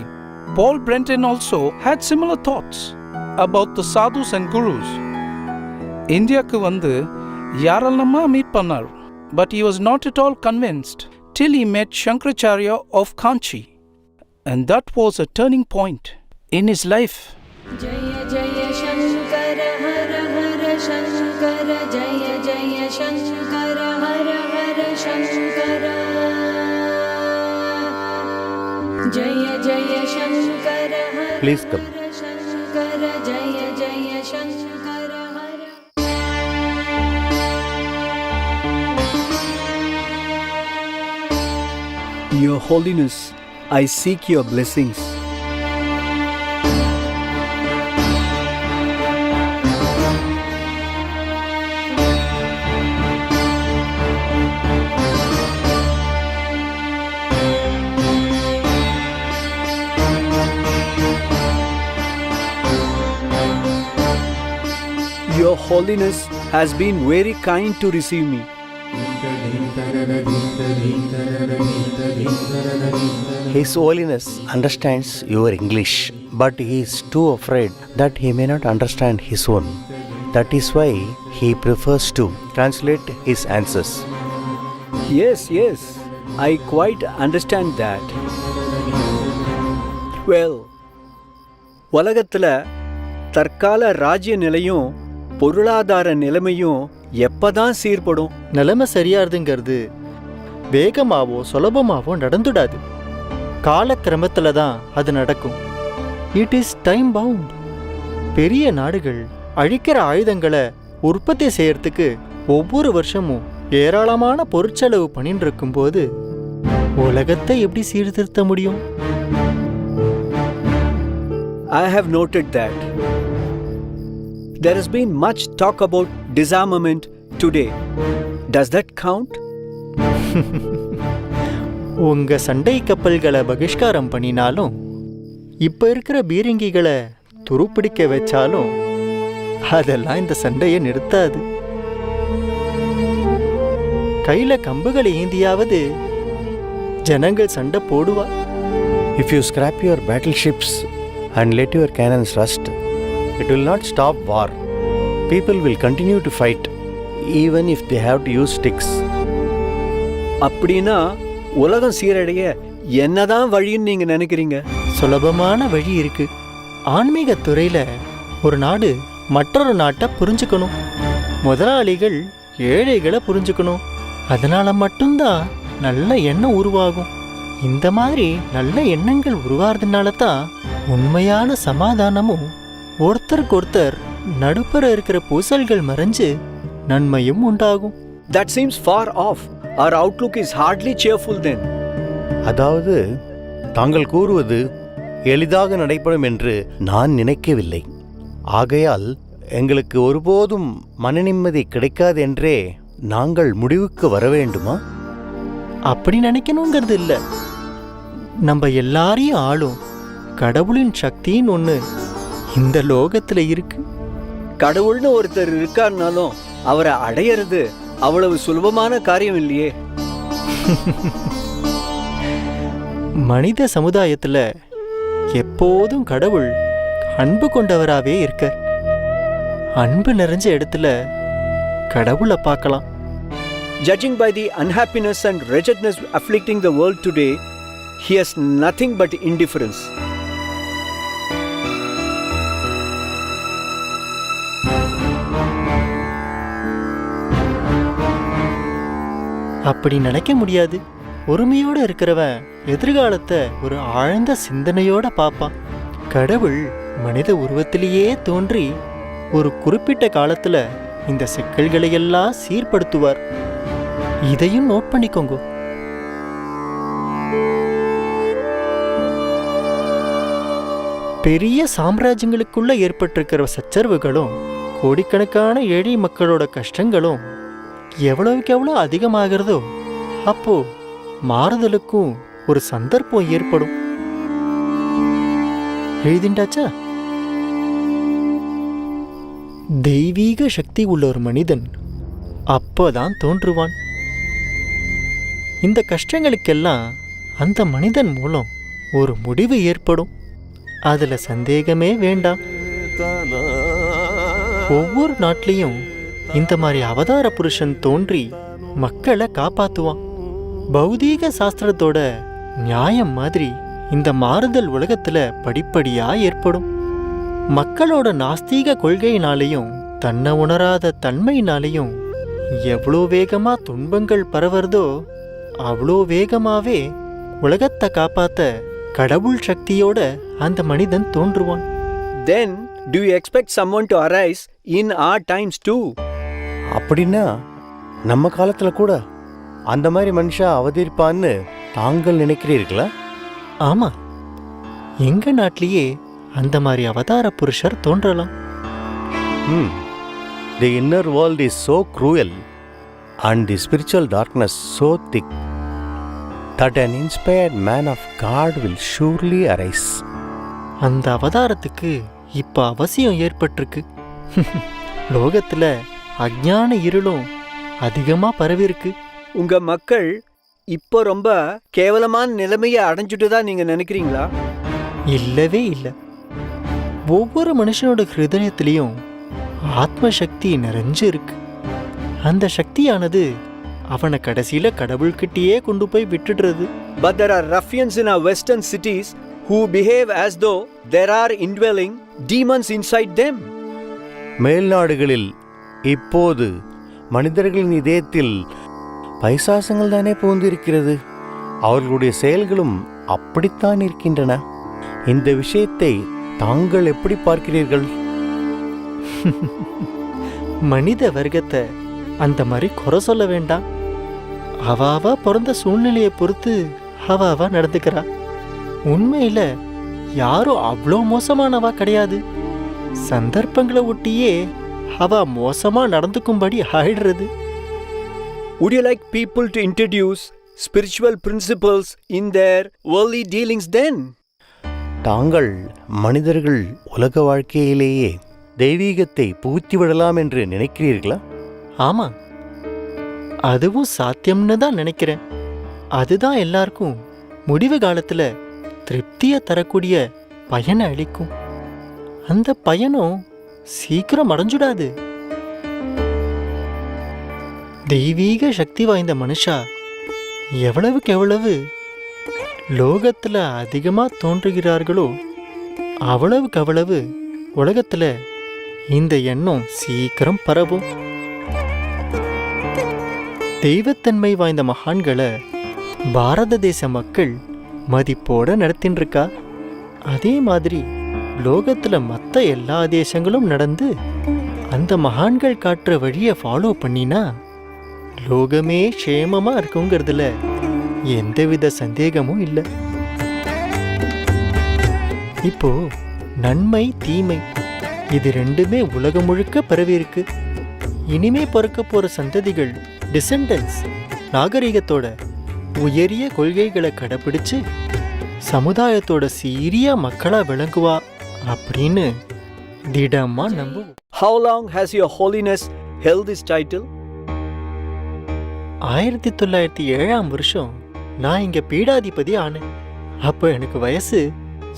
Paul Brenton also had similar thoughts about the sadhus and gurus. இந்தியாவுக்கு வந்து யாரெல்லாமா மீட் பண்ணார். But he was not at all convinced till he met Shankaracharya of Kanchi. And that was a turning point in his life. Jaya Jaya Shankara Hara Hara Shankara Jaya Jaya Shankara Hara Hara Shankara Jaya Jaya Shankara Hara Please come. Shankara Jaya Jaya Shankara Hara. Your Holiness, I seek your blessings. Your Holiness has been very kind to receive me. His Holiness understands your English, but he is too afraid that he may not understand his own. That is why he prefers to translate his answers. Yes, I quite understand that. Well, உலகத்தில் தற்கால ராஜ்ய நிலையும் பொருளாதார நிலைமையும் எப்பதான் சீர்படும்? நிலைமை சரியாருதுங்கிறது வேகமாவோ சுலபமாவோ நடந்துடாது. காலக்கிரமத்தில் தான் அது நடக்கும். It is time bound. பெரிய நாடுகள் அழிக்கிற ஆயுதங்களை உற்பத்தி செய்யறதுக்கு ஒவ்வொரு வருஷமும் ஏராளமான பொருட்செலவு பண்ணிட்டு இருக்கும்போது உலகத்தை எப்படி சீர்திருத்த முடியும்? I have noted that there has been much talk about disarmament today. Does that count? உங்க சண்டை கப்பல்களை பகிஷ்காரம் பண்ணினாலும் இப்ப இருக்கிற பீரங்கிகளை துருப்பிடிக்க வச்சாலும் அதெல்லாம் இந்த சண்டையை நிறுத்தாது. கையில கம்புகளை ஏந்தியாவது ஜனங்கள் சண்டை போடுவா. If you scrap your battleships and let your cannons rust, it will not stop war. People will continue to fight, even if they have to use sticks. அப்படின்னா உலகம் சீரடைய என்னதான் வழின்னு நீங்க நினைக்கிறீங்க? சுலபமான வழி இருக்கு. ஆன்மீக துறையில ஒரு நாடு மற்றொரு நாட்டை புரிஞ்சுக்கணும். முதலாளிகள் ஏழைகளை புரிஞ்சுக்கணும். அதனால மட்டும்தான் நல்ல எண்ணம் உருவாகும். இந்த மாதிரி நல்ல எண்ணங்கள் உருவாறதுனால தான் உண்மையான சமாதானமும் ஒருத்தருக்கு ஒருத்தர் நடுப்புற இருக்கிற பூசல்கள் மறைஞ்சு நன்மையும் உண்டாகும். That seems far off. Our outlook is hardly cheerful then. அதாவது தாங்கள் கூறுவது எளிதாக நடைபெறும் என்று நான் நினைக்கவில்லை. ஆகையால் எங்களுக்கு ஒருபோதும் மன நிம்மதி கிடைக்காது என்றே நாங்கள் முடிவுக்கு வர வேண்டுமா? அப்படி நினைக்கணுங்கிறது இல்லை. நம்ம எல்லாரையும் ஆளும் கடவுளின் சக்தின்னு ஒன்று இந்த லோகத்தில் இருக்கு. கடவுள்னு ஒருத்தர் இருக்காருனாலும் அவரை அடையிறது அவ்வளவு சுலபமான காரியம் இல்லையே. மனித சமுதாயத்தில் எப்போதும் கடவுள் அன்பு கொண்டவராகவே இருக்கார். அன்பு நிறைஞ்ச இடத்துல கடவுளை பார்க்கலாம். Judging by the unhappiness and wretchedness afflicting the world today, he has nothing but indifference. அப்படி நினைக்க முடியாது. ஒருமையோட இருக்கிறவன் எதிர்காலத்தை ஒரு ஆழ்ந்த சிந்தனையோட பார்ப்பான். கடவுள் மனித உருவத்திலேயே தோன்றி ஒரு குறிப்பிட்ட காலத்துல இந்த சிக்கல்களை எல்லாம் சீர்படுத்துவார். இதையும் நோட் பண்ணிக்கோங்க. பெரிய சாம்ராஜ்யங்களுக்குள்ள ஏற்பட்டிருக்கிற சச்சரவுகளும் கோடிக்கணக்கான ஏழை மக்களோட கஷ்டங்களும் எவ்வளவுக்கு எவ்வளோ அதிகமாகிறதோ அப்போ மாறுதலுக்கும் ஒரு சந்தர்ப்பம் ஏற்படும். எழுதிண்டாச்சா? தெய்வீக சக்தி உள்ள ஒரு மனிதன் அப்போதான் தோன்றுவான். இந்த கஷ்டங்களுக்கெல்லாம் அந்த மனிதன் மூலம் ஒரு முடிவு ஏற்படும். அதுல சந்தேகமே வேண்டாம். ஒவ்வொரு நாட்டிலையும் இந்த மாதிரி அவதார புருஷன் தோன்றி மக்களை காப்பாத்துவான். பௌதீக சாஸ்திரத்தோட நியாயம் மாதிரி இந்த மாறுதல் உலகத்துல படிப்படியா ஏற்படும். மக்களோட நாஸ்தீக கொள்கையினாலையும் தன்னை உணராத தன்மையினாலையும் எவ்வளோ வேகமா துன்பங்கள் பரவறதோ அவ்வளோ வேகமாவே உலகத்தை காப்பாத்த கடவுள் சக்தியோட அந்த மனிதன் தோன்றுவான். Then do you expect someone to arise in our times too? அப்படின்னா நம்ம காலத்துல கூட அந்த மாதிரி மனுஷா அவதரிப்பான்னு தாங்கள் நினைக்கிறீர்களா? ஆமா, எங்க நாட்டிலேயே அந்த மாதிரி அவதார புருஷர் தோன்றலாம். The inner world is so cruel and the spiritual darkness so thick that an inspired man of God will surely arise. அந்த அவதாரத்துக்கு இப்ப அவசியம் ஏற்பட்டிருக்கு. லோகத்துல அஞ்ஞான இருளும் அதிகமா பரவிருக்கு. உங்க மக்கள் இப்போ ரொம்ப கேவலமான நிலைமையை அடைஞ்சுட்டு தான் நீங்க நினைக்கிறீங்களா? இல்லவே இல்லை. ஒவ்வொரு மனுஷனோட ஹிருதயத்திலையும் ஆத்ம சக்தி நிறைஞ்சு இருக்கு. அந்த சக்தியானது அவனை கடைசியில கடவுள்கிட்டயே கொண்டு போய் விட்டுடுறது. But there are ruffians in our western cities who behave as though there are indwelling demons inside them. மேல்நாடுகளில் இப்போது மனிதர்களின் இதயத்தில் பைசாசங்கள் தானே புகுந்திருக்கிறது. அவர்களுடைய செயல்களும் அப்படித்தான் இருக்கின்றன. இந்த விஷயத்தை தாங்கள் எப்படி பார்க்கிறீர்கள்? மனித வர்க்கத்தை அந்த மாதிரி குறை சொல்ல வேண்டாம். அவாவா பிறந்த சூழ்நிலையை பொறுத்து அவாவா நடந்துக்கிறா. உண்மையில யாரும் அவ்வளோ மோசமானவா கிடையாது. சந்தர்ப்பங்களை ஒட்டியே அவ மோசமா நடந்துக்கும்படி ஆயிடுறது. Would you like people to introduce spiritual principles in their worldly dealings then? தாங்கள் மனிதர்கள் உலக வாழ்க்கையிலேயே தெய்வீகத்தை புகுத்தி விடலாம் என்று நினைக்கிறீர்களா? ஆமா, அதுவும் சாத்தியம்னு தான் நினைக்கிறேன். அதுதான் எல்லாருக்கும் முடிவு காலத்துல திருப்தியை தரக்கூடிய பயனை அளிக்கும். அந்த பயனும் சீக்கிரம் அடைஞ்சுடாது. தெய்வீக சக்தி வாய்ந்த மனுஷா எவ்வளவுக்கு எவ்வளவு லோகத்துல அதிகமா தோன்றுகிறார்களோ அவ்வளவுக்கு அவ்வளவு உலகத்துல இந்த எண்ணம் சீக்கிரம் பரவும். தெய்வத்தன்மை வாய்ந்த மகான்களை பாரத தேச மக்கள் மதிப்போட நடத்தின்னு இருக்கா. அதே மாதிரி லோகத்துல மற்ற எல்லா தேசங்களும் நடந்து அந்த மகான்கள் காட்டுற வழியை ஃபாலோ பண்ணினா லோகமே க்ஷேமமா இருக்குங்கிறதுல எந்தவித சந்தேகமும் இல்லை. இப்போ நன்மை தீமை இது ரெண்டுமே உலகம் முழுக்க பரவி இருக்கு. இனிமே பிறக்க போற சந்ததிகள் டிசெண்டன்ஸ் நாகரிகத்தோட உயரிய கொள்கைகளை கடைபிடிச்சு சமுதாயத்தோட சீரிய மக்களா விளங்குவா அப்படின்னு திடமா நம்புவோம். How long has your holiness held this title? 1907 நான் இங்க பீடாதிபதி ஆனேன். அப்போ எனக்கு வயசு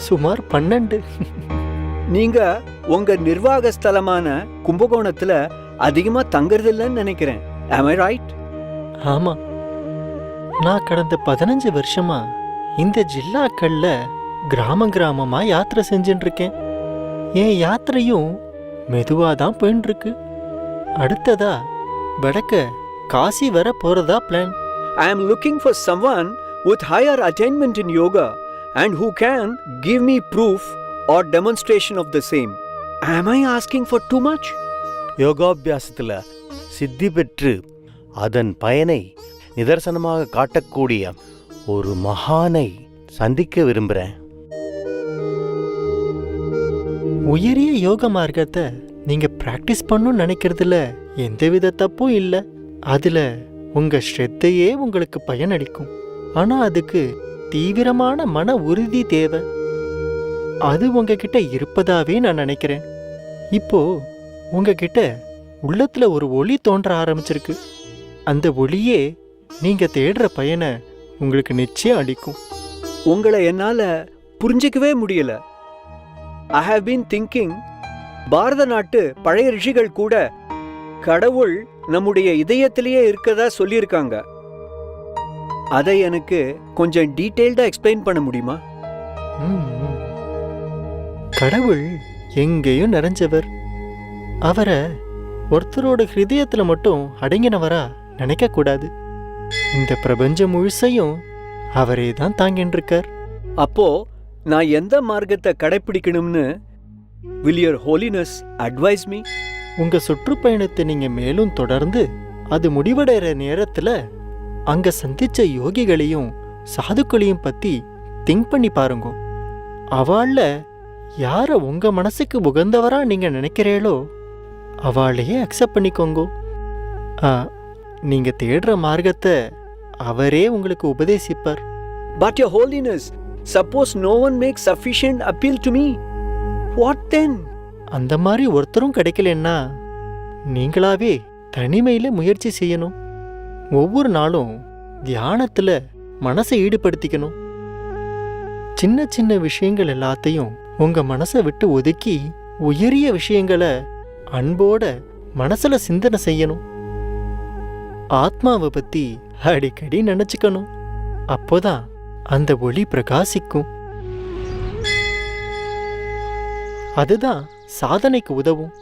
சுமார் 12. நீங்க உங்க நிர்வாக ஸ்தலமான கும்பகோணத்துல அதிகமா தங்குறதில்லன்னு நினைக்கிறேன். Am I right? ஆமா, நான் கடந்த 15 வருஷமா இந்த ஜில்லாக்கள்ல கிராமமா யாத்திரை செஞ்சுட்டு இருக்கேன். என் யாத்திரையும் மெதுவா தான் போயின்னு இருக்கு. அடுத்ததா வடக்க காசி வர போறதா plan. I am looking for someone with higher attainment in yoga and who can give me proof or demonstration of the same. Am I asking for too much? யோகாபியாசத்தில் சித்தி பெற்று அதன் பயனை நிதர்சனமாக காட்டக்கூடிய ஒரு மகானை சந்திக்க விரும்புகிறேன். உயரிய யோக மார்க்கத்தை நீங்க பிராக்டிஸ் பண்ணணும்னு நினைக்கிறதுல எந்தவித தப்பும் இல்லை. அதுல உங்க ஸ்ரத்தையே உங்களுக்கு பயனளிக்கும். ஆனா அதுக்கு தீவிரமான மன உறுதி தேவை. அது உங்ககிட்ட இருப்பதாவே நான் நினைக்கிறேன். இப்போ உங்ககிட்ட உள்ளத்துல ஒரு ஒளி தோன்ற ஆரம்பிச்சிருக்கு. அந்த ஒளியே நீங்க தேடுற பயனை உங்களுக்கு நிச்சயம் அளிக்கும். உங்களை என்னால புரிஞ்சிக்கவே முடியல. I have been thinking, பாரத நாட்டு பழைய ரிஷிகள் கூட கடவுள் நம்முடைய இதயத்திலேயே இருக்கதா சொல்லியிருக்காங்க. அதை எனக்கு கொஞ்சம் டீட்டெயில்டா எக்ஸ்பிளைன் பண்ண முடியுமா? கடவுள் எங்கேயும் நிறைஞ்சவர். அவரை ஒருத்தரோட ஹிருதயத்துல மட்டும் அடங்கினவரா நினைக்க கூடாது. இந்த பிரபஞ்சம் முழுசையும் அவரே தான் தாங்கின்னு இருக்கார். அப்போ நான் எந்த மார்க்கத்தை கடைபிடிக்கணும்னு will your holiness advise me? உங்க சுற்றுப்பயணத்தை நீங்க மேலும் தொடர்ந்து அது முடிவடைகிற நேரத்துல அங்க சந்திச்ச யோகிகளையும் சாதுக்களையும் பத்தி திங்க் பண்ணி பாருங்க. அவள யார உங்க மனசுக்கு உகந்தவரா நீங்க நினைக்கிறீங்களோ அவளையே அக்செப்ட் பண்ணிக்கோங்க. நீங்க தேடுற மார்க்கத்தை அவரே உங்களுக்கு உபதேசிப்பார். But your holiness, suppose no one makes sufficient appeal to me, what then? அந்த மாதிரி ஒருத்தரும் கிடைக்கலன்னா நீங்களாவே தனிமையில முயற்சி செய்யணும். ஒவ்வொரு நாளும் தியானத்துல மனசை ஈடுபடுத்திக்கணும். சின்ன சின்ன விஷயங்கள் எல்லாத்தையும் உங்க மனசை விட்டு ஒதுக்கி உயரிய விஷயங்களை அன்போட மனசுல சிந்தனை செய்யணும். ஆத்மாவை பத்தி அடிக்கடி நினைச்சுக்கணும். அப்போதான் அந்த ஒளி பிரகாசிக்கும். அதுதான் சாதனைக்கு உதவும்.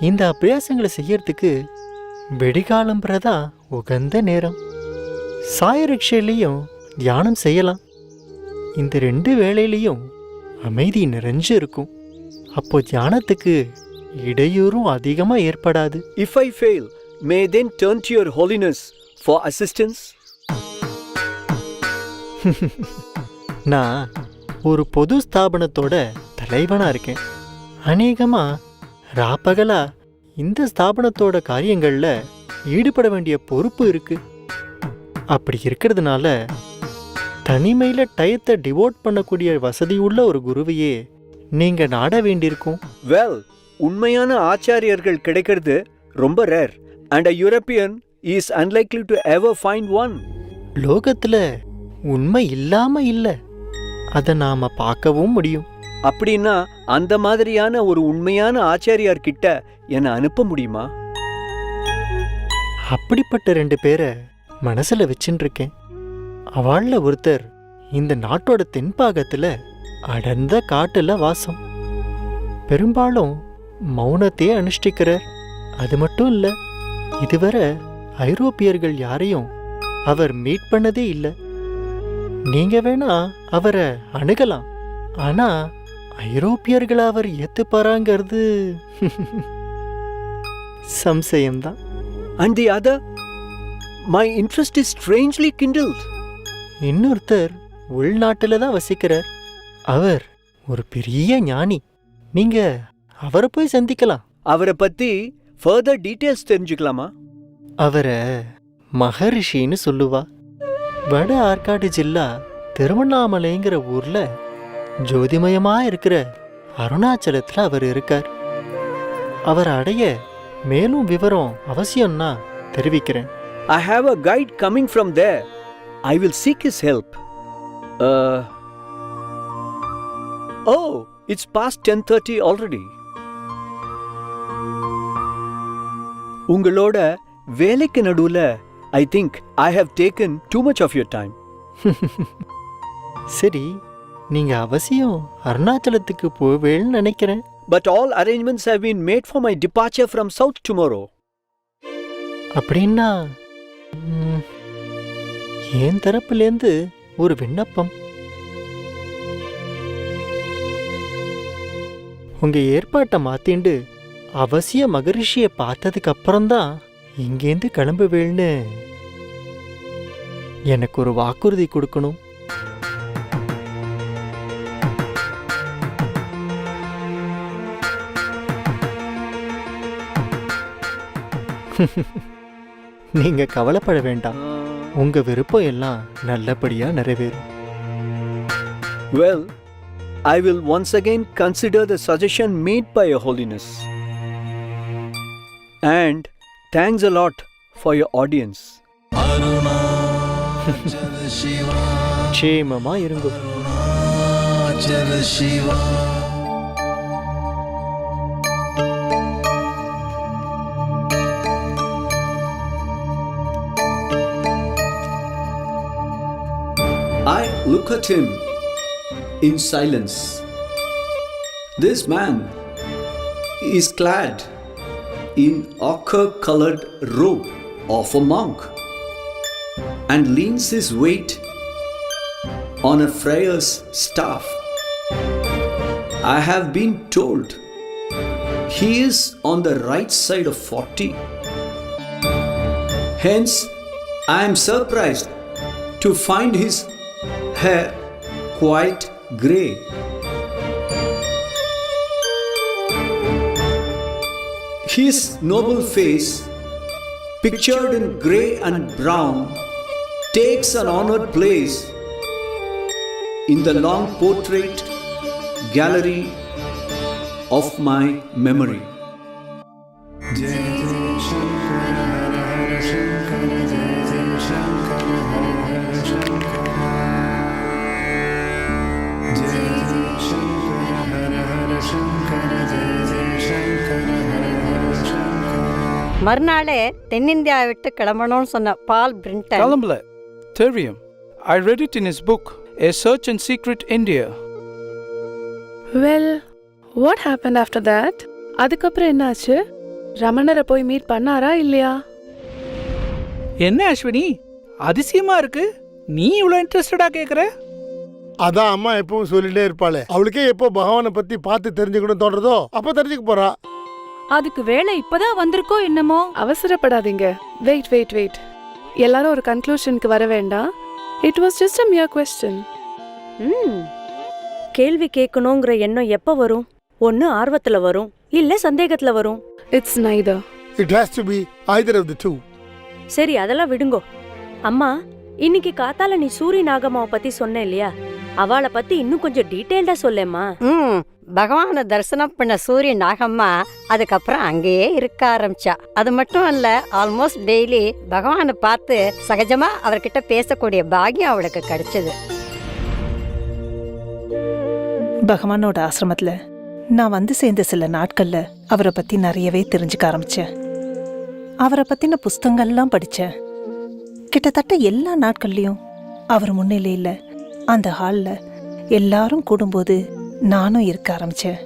இந்த அபியாசங்களை செய்யறதுக்கு வெடிகாலம்ன்றதா உகந்த நேரம். சாயரிக்ஷையிலையும் தியானம் செய்யலாம். இந்த 2 வேளையிலையும் அமைதி நிறைஞ்சு இருக்கும். அப்போ தியானத்துக்கு இடையூறும் அதிகமா ஏற்படாது. If I fail, may I then turn to your holiness for assistance? நான் ஒரு பொது ஸ்தாபனத்தோட தலைவனா இருக்கேன். அநேகமா ராப்பகலா இந்த ஸ்தாபனத்தோட காரியங்கள்ல ஈடுபட வேண்டிய பொறுப்பு இருக்கு. அப்படி இருக்கிறதுனால தனிமையில டயத்தை டிவோட் பண்ணக்கூடிய வசதியுள்ள ஒரு குருவையே நீங்க நாட வேண்டியிருக்கும். வெல், உண்மையான ஆச்சாரியர்கள் கிடைக்கிறது ரொம்ப rare, and a European is unlikely to ever find one. லோகத்துல உண்மை இல்லாம இல்ல, அதை நாம பார்க்கவும் முடியும். அப்படின்னா அந்த மாதிரியான ஒரு உண்மையான ஆச்சாரியார் கிட்ட என்னை அனுப்ப முடியுமா? அப்படிப்பட்ட 2 பேரை மனசுல வச்சுட்டு இருக்கேன். அவள்ல ஒருத்தர் இந்த நாட்டோட தென்பாகத்துல அடர்ந்த காட்டுல வாசம். பெரும்பாலும் மௌனத்தையே அனுஷ்டிக்கிறார். அது மட்டும் இல்ல, இதுவரை ஐரோப்பியர்கள் யாரையும் அவர் மீட் பண்ணதே இல்லை. நீங்க வேணா அவரை அணுகலாம், ஆனா ஐரோப்பியர்களை அவர் ஏத்துப்பாராங்கிறது சம்சயம்தான். And the other, my interest is strangely kindled. இன்னொருத்தர் உள்நாட்டுல தான் வசிக்கிறார். அவர் ஒரு பெரிய ஞானி. நீங்க அவரை போய் சந்திக்கலாம். அவரை பத்தி ஃபர்தர் டீடைல்ஸ் தெரிஞ்சுக்கலாமா? அவரை மகரிஷின்னு சொல்லுவா. வட ஆற்காடு ஜில்லா திருவண்ணாமலைங்கிற ஊர்ல ஜோதிமயமா இருக்கிற அருணாச்சலத்துல அவர் இருக்கார். அவர் அடைய மேலும் விவரம் அவசியம்னா தெரிவிக்கிறேன். I have a guide coming from there. I will seek his help. Oh, it's past 10:30 already. உங்களோட வேலைக்கு நடுவுல I think I have taken too much of your time. சரி, நீங்க அவசியம் அருணாச்சலத்துக்கு போவேன்னு நினைக்கிறேன். But all arrangements have been made for my departure from south tomorrow. அப்படின்னா என் தரப்புலேருந்து ஒரு விண்ணப்பம். உங்க ஏற்பாட்டை மாத்திண்டு அவசிய மகரிஷியை பார்த்ததுக்கு அப்புறம்தான் இங்கேருந்து கிளம்புவேன்னு எனக்கு ஒரு வாக்குறுதி கொடுக்கணும். நீங்க கவலைப்பட வேண்டாம், உங்க விருப்பம் எல்லாம் நல்லபடியா நிறைவேறும். Well, I will once again consider the suggestion made by Your Holiness. And thanks a lot for your audience. க்ஷேமமா இருங்கோ. I look at him in silence. This man is clad in ochre-colored robe of a monk and leans his weight on a friar's staff. I have been told he is on the right side of 40. Hence, I am surprised to find his hair quite grey. His noble face, pictured in grey and brown, takes an honored place in the long portrait gallery of my memory. மறுநாளே தென்னிந்தியா விட்டு கிளம்பணும்னு சொன்ன பால் பிரிண்டன் கிளம்பல, தெரியும். I read it in his book, A Search in Secret India. Well, what happen after that? அதுக்கப்புறம் என்னாச்சு? ரமணரை போய் meet பண்ணாரா இல்லையா? என்ன அஸ்வினி, அதிசயமா இருக்கு. நீ இவ்வளோ இன்ட்ரெஸ்டடா கேட்குற? அதான் அம்மா எப்பவும் சொல்லிட்டே இருப்பாளே, அவளுக்கே எப்போ பகவானை பத்தி பார்த்து தெரிஞ்சுக்கணும் தோன்றதோ அப்போ தெரிஞ்சுக்க போறா. அதுக்கு வேலை இப்பதான் வந்திருக்கோ என்னமோ. அவசரப்படாதீங்க. Wait wait wait. எல்லாரும் ஒரு கன்க்ளூஷனுக்கு வர வேண்டாம். It was just a mere question. கேள்வி கேட்கணுங்கிற எண்ணம் எப்ப வரும்? ஒன்னு ஆர்வத்துல வரும், இல்ல சந்தேகத்துல வரும். It's neither. It has to be either of the two. சரி, அதெல்லாம் விடுங்கோ. அம்மா, இன்னைக்கு காத்தால நீ சூரிய நாகம்மாவை பத்தி சொன்ன இல்லையா? அவளை பத்தி இன்னும் கொஞ்சம் டீடைல்டா சொல்லேம்மா. பகவான தரிசனம் பண்ண சூரிய நாகம்மா அதுக்கப்புறம் அங்கேயே இருக்க ஆரம்பிச்சா. அது மட்டும் இல்ல, ஆல்மோஸ்ட் டெய்லி பகவானை பார்த்து சகஜமா அவர்கிட்ட பேசக்கூடிய பாக்கியம் அவளுக்கு கிடைச்சது. பகவானோட ஆசிரமத்துல நான் வந்து சேர்ந்த சில நாட்கள்ல அவரை பத்தி நிறையவே தெரிஞ்சுக்க ஆரம்பிச்சேன். அவரை பத்தின புஸ்தகங்கள்லாம் படிச்சேன். கிட்டத்தட்ட எல்லா நாட்கள்லயும் அவர் முன்னிலையில அந்த ஹால்ல எல்லாரும் கூடும்போது நானும் இருக்க ஆரம்பிச்சேன்.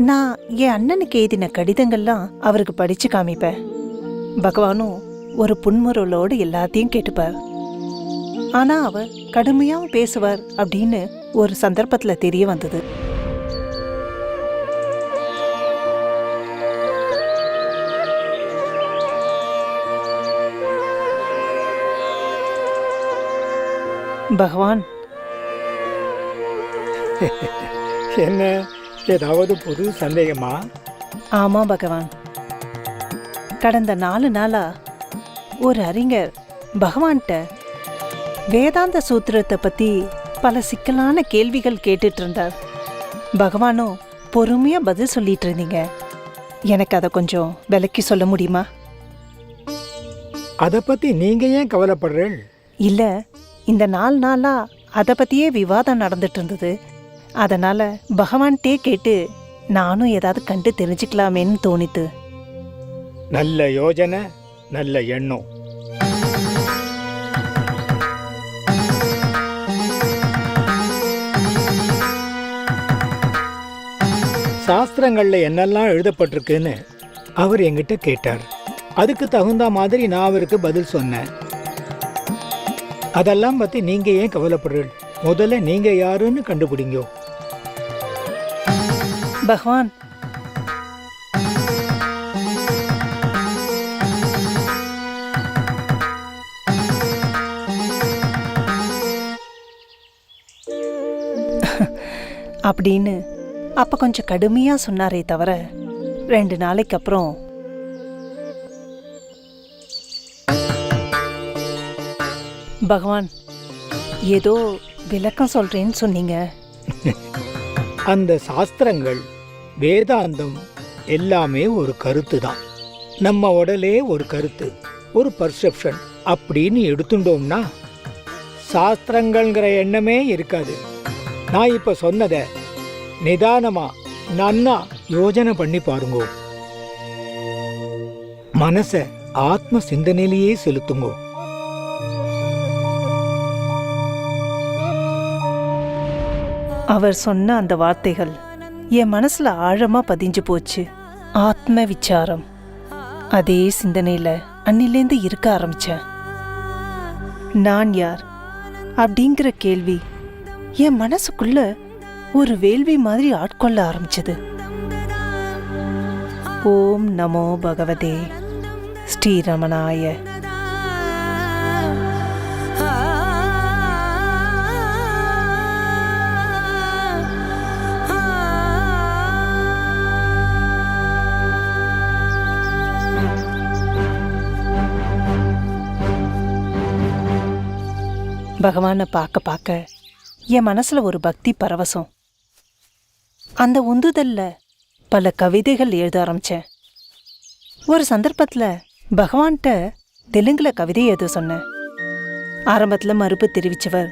நான் என் அண்ணனுக்கு எழுதின கடிதங்கள்லாம் அவருக்கு படிச்சு காமிப்பேன். பகவானும் ஒரு புன்முறலோடு எல்லாத்தையும் கேட்டுப்பார். ஆனா அவர் கடுமையாவும் பேசுவார் அப்படின்னு ஒரு சந்தர்ப்பத்துல தெரிய வந்தது. பகவான், என்ன, ஏதாவது புது சந்தேகமா? ஆமா பகவான், கடந்த 4 நாளா ஒரு அறிஞர் பகவான்கிட்ட வேதாந்த சூத்திரத்தை பத்தி பல சிக்கலான கேள்விகள் கேட்டுட்டு இருந்தார். பகவானும் பொறுமையா பதில் சொல்லிட்டு இருந்தீங்க. எனக்கு அதை கொஞ்சம் விளக்கி சொல்ல முடியுமா? அதை பத்தி நீங்க ஏன் கவலைப்படுறீள்? இல்ல, இந்த 4 நாளா அதை பத்தியே விவாதம் நடந்துட்டு இருந்தது. அதனால பகவான்கிட்டே கேட்டு நானும் ஏதாவது கண்டு தெரிஞ்சுக்கலாமேன்னு தோணித்து. நல்ல யோஜனை, நல்ல எண்ணம். சாஸ்திரங்கள்ல என்னெல்லாம் எழுதப்பட்டிருக்குன்னு அவர் என்கிட்ட கேட்டார். அதுக்கு தகுந்த மாதிரி நான் அவருக்கு பதில் சொன்னேன். அதெல்லாம் பத்தி நீங்க ஏன் கவலைப்படுறீர்கள்? முதல்ல நீங்க யாருன்னு கண்டுபிடிங்க. பகவான், அப்படின்னு அப்ப கொஞ்சம் கடுமையா சொன்னாரே தவிர 2 நாளைக்கு அப்புறம் பகவான் ஏதோ விளக்கம் சொல்றேன்னு சொன்னீங்க. அந்த சாஸ்திரங்கள், வேதாந்தம் எல்லாமே ஒரு கருத்து தான். நம்ம உடலே ஒரு கருத்து, ஒரு பர்செப்ஷன் அப்படின்னு எடுத்துட்டோம்னா சாஸ்திரங்கள்ங்கிற எண்ணமே இருக்காது. நான் இப்ப சொன்னதை நிதானமா நன்னா யோஜனை பண்ணி பாருங்க. மனச ஆத்ம சிந்தனையிலேயே செலுத்துங்க. அவர் சொன்ன அந்த வார்த்தைகள் என் மனசுல ஆழமா பதிஞ்சு போச்சு. ஆத்ம விசாரம். அதே சிந்தனையில அன்னிலேந்து இருக்க ஆரம்பிச்சேன். நான் யார் அப்படிங்கிற கேள்வி என் மனசுக்குள்ள ஒரு வேள்வி மாதிரி ஆட்கொள்ள ஆரம்பிச்சது. ஓம் நமோ பகவதே ஸ்ரீரமணாய. பகவானை பார்க்க பார்க்க என் மனசுல ஒரு பக்தி பரவசம். அந்த உந்துதல்ல பல கவிதைகள் எழுத ஆரம்பிச்சேன். ஒரு சந்தர்ப்பத்துல பகவான்கிட்ட தெலுங்குல கவிதை எழுத சொன்னேன். ஆரம்பத்துல மறுப்பு தெரிவிச்சவர்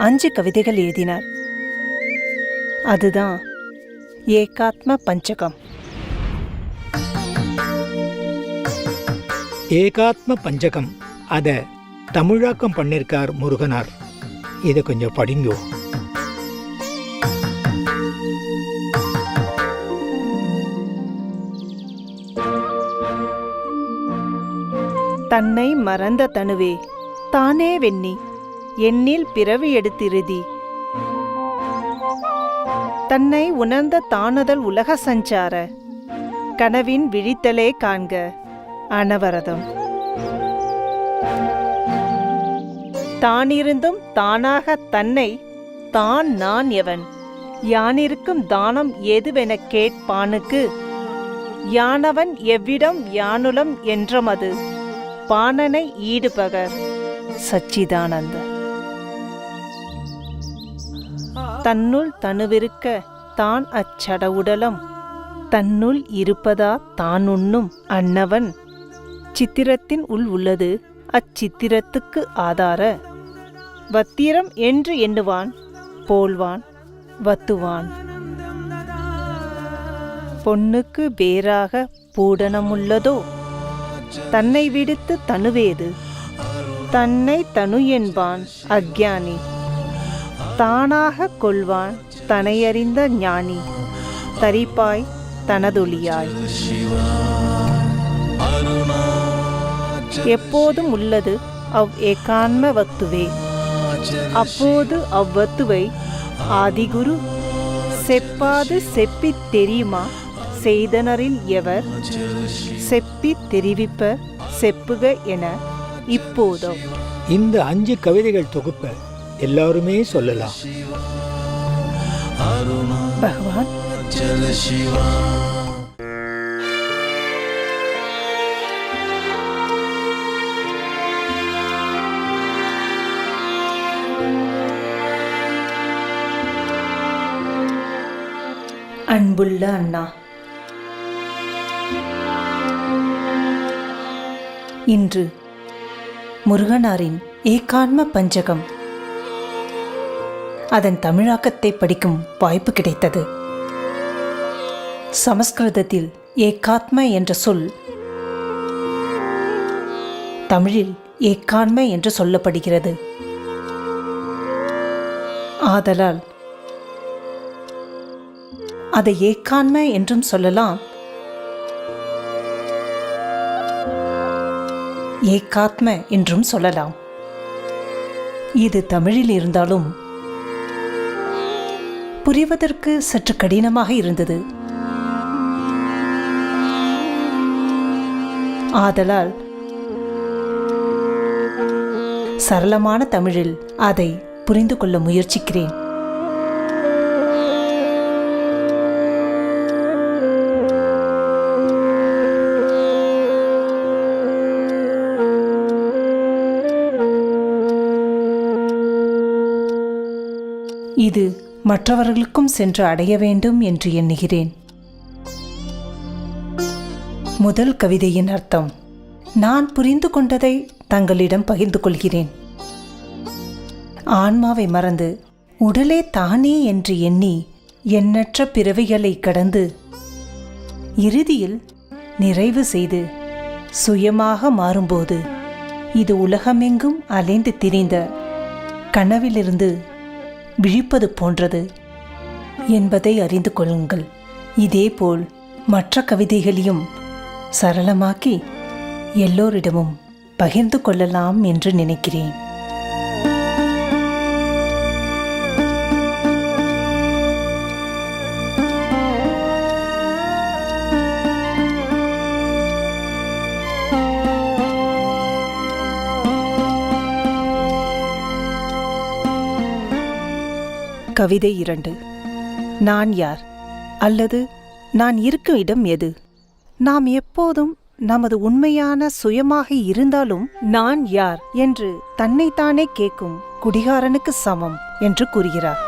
5 கவிதைகள் எழுதினார். அதுதான் ஏகாத்ம பஞ்சகம். ஏகாத்ம பஞ்சகம் அத தமிழாக்கம் பண்ணிருக்கார் முருகனார். இதை கொஞ்சம் படிங்கோ. தன்னை மறந்த தனுவே தானே வெண்ணி எண்ணில் பிறவி எடுத்திருதி தன்னை உணர்ந்த தானுதல் உலக சஞ்சார கனவின் விழித்தலே காண்க அனவரதம். தானிருந்தும் தானாக தன்னை தான் நான் எவன் யானிருக்கும் தானம் எதுவெனக் கேட்பானுக்கு யானவன் எவ்விடம் யானுலம் என்றமது பாணனை ஈடுபகர் சச்சிதானந்த. தன்னுள் தனுவிருக்க தான் அச்சடவுடலம் தன்னுள் இருப்பதா தான் உண்ணும் அன்னவன் சித்திரத்தின் உள் உள்ளது அச்சித்திரத்துக்கு ஆதார வத்திரம் என்று எண்ணுவான் போல்வான் வத்துவான். பொன்னுக்கு வேறாக பூடனமுள்ளதோ தன்னை விடுத்து தனுவேது தன்னை தனு என்பான் அக்ஞானி தானாக கொள்வான் தனையறிந்த ஞானி தரிப்பாய் தனதொளியாய். எப்போதும் உள்ளது அவ் ஏகான்ம வத்துவே அப்போது அவ்வத்துவை ஆதிகுரு செப்பாது செப்பித் தெரியுமா செய்தனரில் எவர் செப்பித் தெரிவிப்பர் செப்புக என இப்போதோ. இந்த 5 கவிதைகள் தொகுப்ப எல்லாருமே சொல்லலாம். பகவான் அன்புள்ள அண்ணா, இன்று முருகனாரின் ஏகான்ம பஞ்சகம் அதன் தமிழாக்கத்தை படிக்கும் வாய்ப்பு கிடைத்தது. சமஸ்கிருதத்தில் ஏகாத்ம என்ற சொல் தமிழில் ஏகான்ம என்று சொல்லப்படுகிறது. ஆதலால் அதை ஏகான்ம என்றும் சொல்லலாம், ஏகாத்ம என்றும் சொல்லலாம். இது தமிழில் இருந்தாலும் புரிவதற்கு சற்று கடினமாக இருந்தது. ஆதலால் சரளமான தமிழில் அதை புரிந்து கொள்ள முயற்சிக்கிறேன். இது மற்றவர்களுக்கும் சென்று அடைய வேண்டும் என்று எண்ணுகிறேன். முதல் கவிதையின் அர்த்தம் நான் புரிந்து கொண்டதை தங்களிடம் பகிர்ந்து கொள்கிறேன். ஆன்மாவை மறந்து உடலே தானே என்று எண்ணி எண்ணற்ற பிறவிகளை கடந்து இறுதியில் நிறைவு செய்து சுயமாக மாறும்போது இது உலகமெங்கும் அலைந்து திரிந்த கனவிலிருந்து விழிப்பது போன்றது என்பதை அறிந்து கொள்ளுங்கள். இதேபோல் மற்ற கவிதைகளையும் சரளமாக்கி எல்லோரிடமும் பகிர்ந்து கொள்ளலாம் என்று நினைக்கிறேன். கவிதை 2. நான் யார் அல்லது நான் இருக்கும் இடம் எது? நாம் எப்போதும் நமது உண்மையான சுயமாக இருந்தாலும் நான் யார் என்று தன்னைத்தானே கேட்கும் குடிகாரனுக்கு சமம் என்று கூறுகிறார்.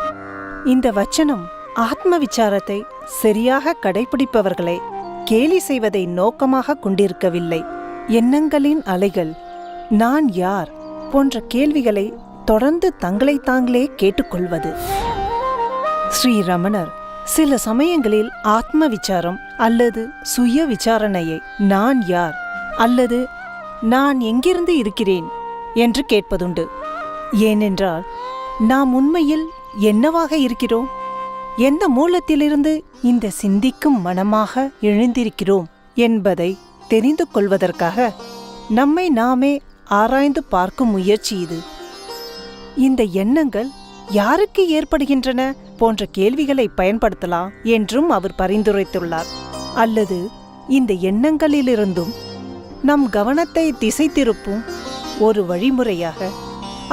இந்த வச்சனம் ஆத்ம விசாரத்தை சரியாக கடைபிடிப்பவர்களை கேலி செய்வதை நோக்கமாக கொண்டிருக்கவில்லை. எண்ணங்களின் அலைகள் நான் யார் போன்ற கேள்விகளை தொடர்ந்து தங்களை தாங்களே கேட்டுக்கொள்வது. ஸ்ரீ ரமணர் சில சமயங்களில் ஆத்ம விசாரம் அல்லது சுய விசாரணையை நான் யார் அல்லது நான் எங்கிருந்து இருக்கிறேன் என்று கேட்பதுண்டு. ஏனென்றால் நாம் உண்மையில் என்னவாக இருக்கிறோம், எந்த மூலத்திலிருந்து இந்த சிந்திக்கும் மனமாக எழுந்திருக்கிறோம் என்பதை தெரிந்து கொள்வதற்காக நம்மை நாமே ஆராய்ந்து பார்க்கும் முயற்சி இது. இந்த எண்ணங்கள் யாருக்கு ஏற்படுகின்றன போன்ற கேள்விகளை பயன்படுத்தலாம் என்றும் அவர் பரிந்துரைத்துள்ளார். அல்லது இந்த எண்ணங்களிலிருந்தும் நம் கவனத்தை திசை திருப்பும் ஒரு வழிமுறையாக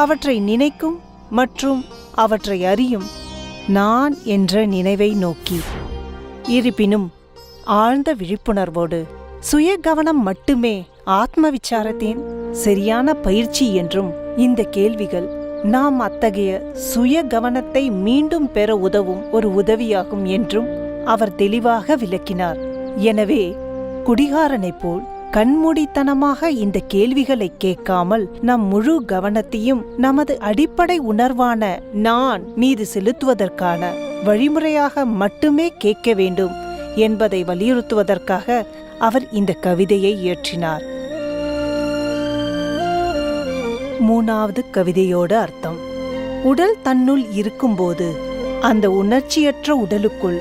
அவற்றை நினைக்கும் மற்றும் அவற்றை அறியும் நான் என்ற நினைவை நோக்கி. இருப்பினும் ஆழ்ந்த விழிப்புணர்வோடு சுய கவனம் மட்டுமே ஆத்ம விசாரத்தின் சரியான பயிற்சி என்றும் இந்த கேள்விகள் நாம் அத்தகைய சுய கவனத்தை மீண்டும் பெற உதவும் ஒரு உதவியாகும் என்றும் அவர் தெளிவாக விளக்கினார். எனவே குடிகாரனைப் போல் கண்மூடித்தனமாக இந்த கேள்விகளை கேட்காமல் நம் முழு கவனத்தையும் நமது அடிப்படை உணர்வான நான் மீது செலுத்துவதற்கான வழிமுறையாக மட்டுமே கேட்க வேண்டும் என்பதை வலியுறுத்துவதற்காக அவர் இந்த கவிதையை இயற்றினார். 3வது கவிதையோட அர்த்தம். உடல் தன்னுள் இருக்கும்போது அந்த உணர்ச்சியற்ற உடலுக்குள்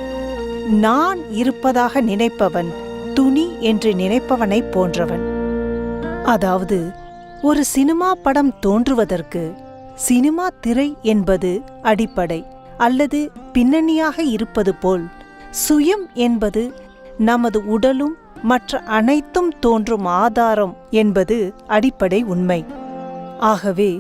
நான் இருப்பதாக நினைப்பவன் துணி என்று நினைப்பவனை போன்றவன். அதாவது ஒரு சினிமா படம் தோன்றுவதற்கு சினிமா திரை என்பது அடிப்படை அல்லது பின்னணியாக இருப்பது போல் சுயம் என்பது நமது உடலும் மற்ற அனைத்தும் தோன்றும் ஆதாரம் என்பது அடிப்படை உண்மை. ஆகவே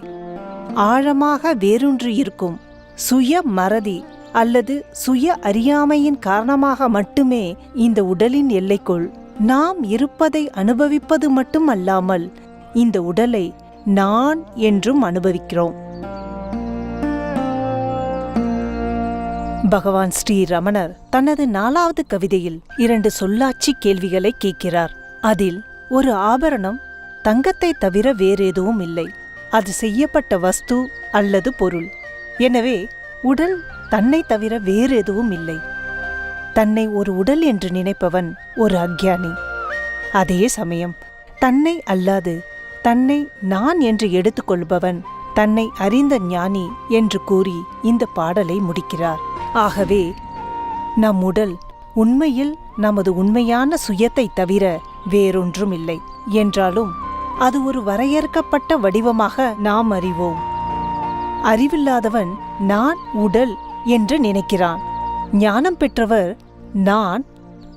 ஆழமாக வேரூன்றியிருக்கும் சுய மறதி அல்லது சுய அறியாமையின் காரணமாக மட்டுமே இந்த உடலின் எல்லைக்குள் நாம் இருப்பதை அனுபவிப்பது மட்டும் அல்லாமல் இந்த உடலை நான் என்றும் அனுபவிக்கிறோம். பகவான் ஸ்ரீ ரமணர் தனது 4வது கவிதையில் 2 சொல்லாட்சி கேள்விகளை கேட்கிறார். அதில் ஒரு ஆபரணம் தங்கத்தை தவிர வேறெதுவும் இல்லை. அது செய்யப்பட்ட வஸ்து அல்லது பொருள். எனவே உடல் தன்னை தவிர வேறு எதுவும் இல்லை. தன்னை ஒரு உடல் என்று நினைப்பவன் ஒரு அஞ்ஞானி. அதே சமயம் தன்னை அல்லாது தன்னை நான் என்று எடுத்துக்கொள்பவன் தன்னை அறிந்த ஞானி என்று கூறி இந்த பாடலை முடிக்கிறார். ஆகவே நம் உடல் உண்மையில் நமது உண்மையான சுயத்தை தவிர வேறொன்றும் இல்லை என்றாலும் அது ஒரு வரையறுக்கப்பட்ட வடிவமாக நாம் அறிவோம். அறிவில்லாதவன் நான் உடல் என்று நினைக்கிறான். ஞானம் பெற்றவர் நான்